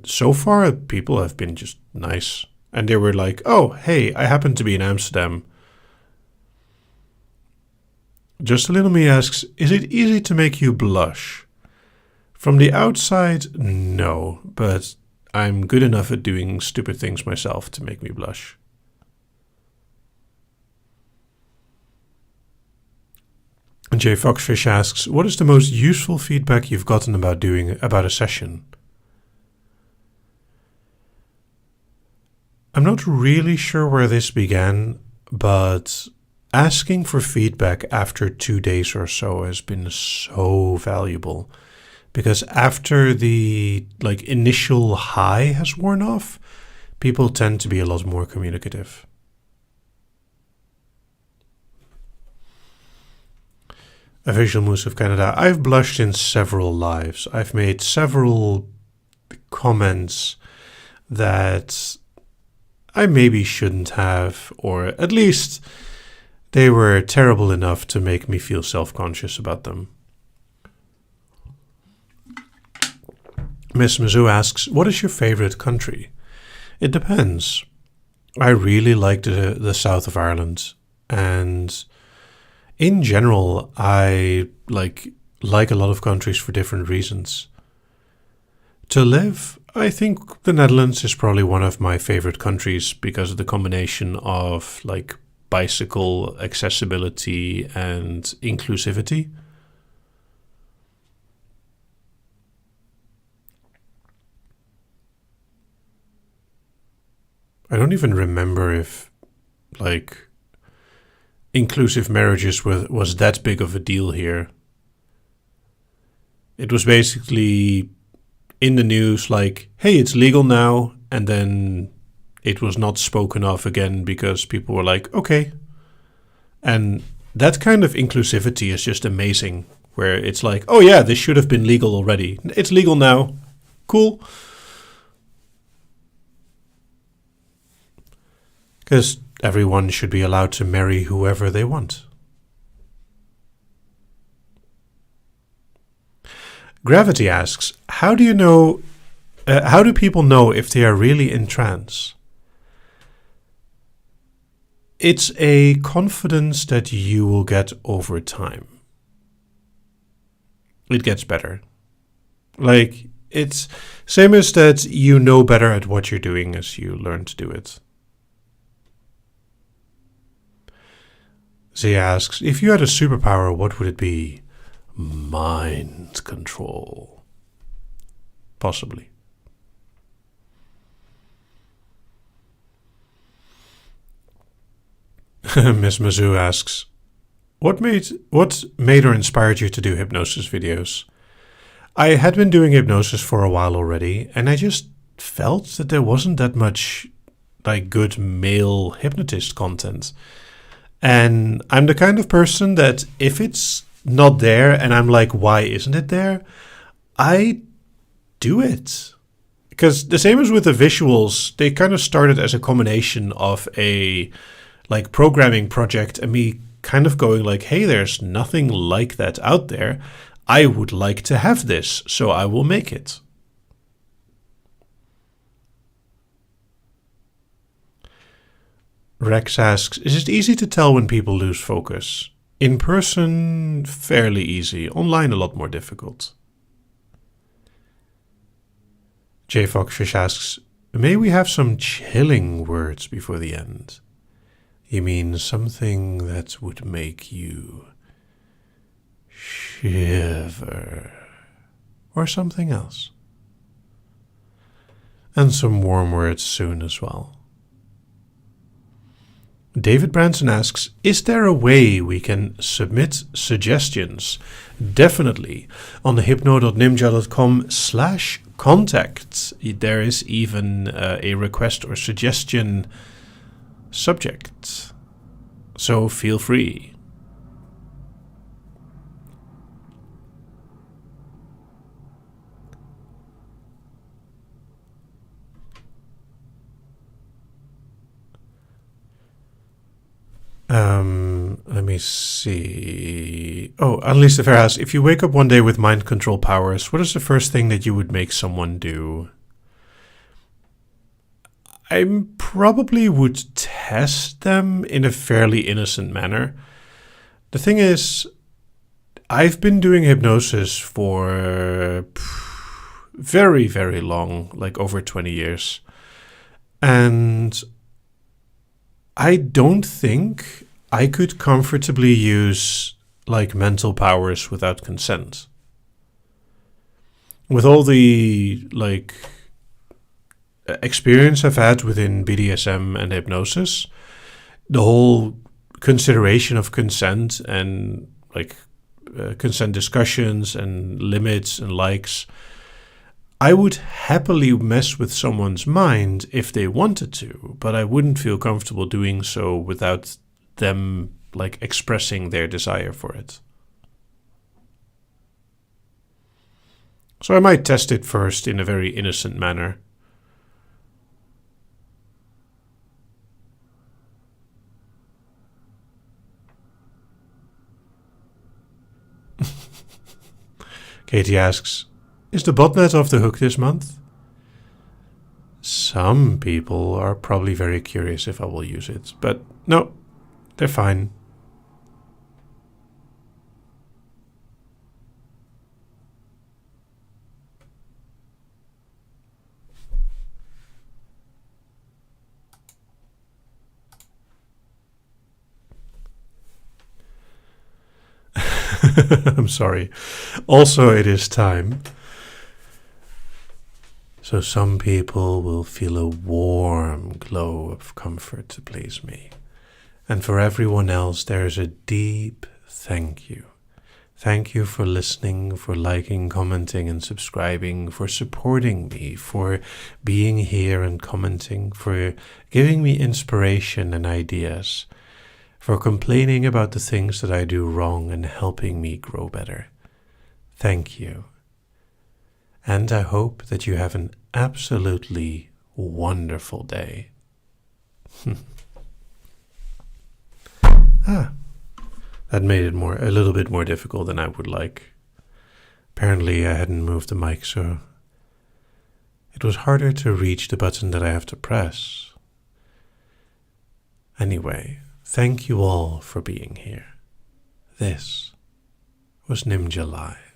So far, people have been just nice. And they were like, oh, hey, I happen to be in Amsterdam. Just a Little Me asks, is it easy to make you blush? From the outside, no, but I'm good enough at doing stupid things myself to make me blush. And Jay Foxfish asks, what is the most useful feedback you've gotten about a session? I'm not really sure where this began, but asking for feedback after 2 days or so has been so valuable. Because after the initial high has worn off, people tend to be a lot more communicative. Official Moose of Canada, I've blushed in several lives. I've made several comments that I maybe shouldn't have, or at least they were terrible enough to make me feel self-conscious about them. Miss Mizzou asks, what is your favorite country? It depends. I really like the south of Ireland, and in general, I like a lot of countries for different reasons. To live, I think the Netherlands is probably one of my favorite countries because of the combination of bicycle accessibility and inclusivity. I don't even remember if inclusive marriages was that big of a deal here. It was basically in the news like, hey, it's legal now, and then it was not spoken of again because people were like, okay. And that kind of inclusivity is just amazing, where it's like, oh yeah, this should have been legal already. It's legal now. Cool. Because everyone should be allowed to marry whoever they want. Gravity asks, how do people know if they are really in trance? It's a confidence that you will get over time. It gets better. Like, it's same as that you know better at what you're doing as you learn to do it. Zia asks, if you had a superpower, what would it be? Mind control. Possibly. Miss Mizzou asks, what made or inspired you to do hypnosis videos? I had been doing hypnosis for a while already, and I just felt that there wasn't that much like good male hypnotist content. And I'm the kind of person that if it's not there and I'm like, why isn't it there? I do it. Because the same as with the visuals, they kind of started as a combination of a like programming project and me kind of going like, hey, there's nothing like that out there. I would like to have this, so I will make it. Rex asks, is it easy to tell when people lose focus? In person, fairly easy. Online, a lot more difficult. J. Foxfish asks, may we have some chilling words before the end? You mean something that would make you shiver? Or something else? And some warm words soon as well. David Branson asks, is there a way we can submit suggestions? Definitely. On the hypno.nimja.com/contact, there is even a request or suggestion subject. So feel free. Let me see. Oh, Unleash the Fair asks, if you wake up one day with mind control powers, what is the first thing that you would make someone do? I probably would test them in a fairly innocent manner. The thing is, I've been doing hypnosis for very, very long, like over 20 years. And I don't think I could comfortably use like mental powers without consent. With all the like experience I've had within BDSM and hypnosis, the whole consideration of consent and like consent discussions and limits and likes, I would happily mess with someone's mind if they wanted to, but I wouldn't feel comfortable doing so without them like expressing their desire for it. So I might test it first in a very innocent manner. Katie asks, is the botnet off the hook this month? Some people are probably very curious if I will use it, but no, they're fine. I'm sorry. Also, it is time. So some people will feel a warm glow of comfort to please me. And for everyone else, there's a deep thank you. Thank you for listening, for liking, commenting, and subscribing, for supporting me, for being here and commenting, for giving me inspiration and ideas, for complaining about the things that I do wrong and helping me grow better. Thank you. And I hope that you have an absolutely wonderful day. That made it a little bit more difficult than I would like. Apparently I hadn't moved the mic, so it was harder to reach the button that I have to press. Anyway, thank you all for being here. This was Nimja Live.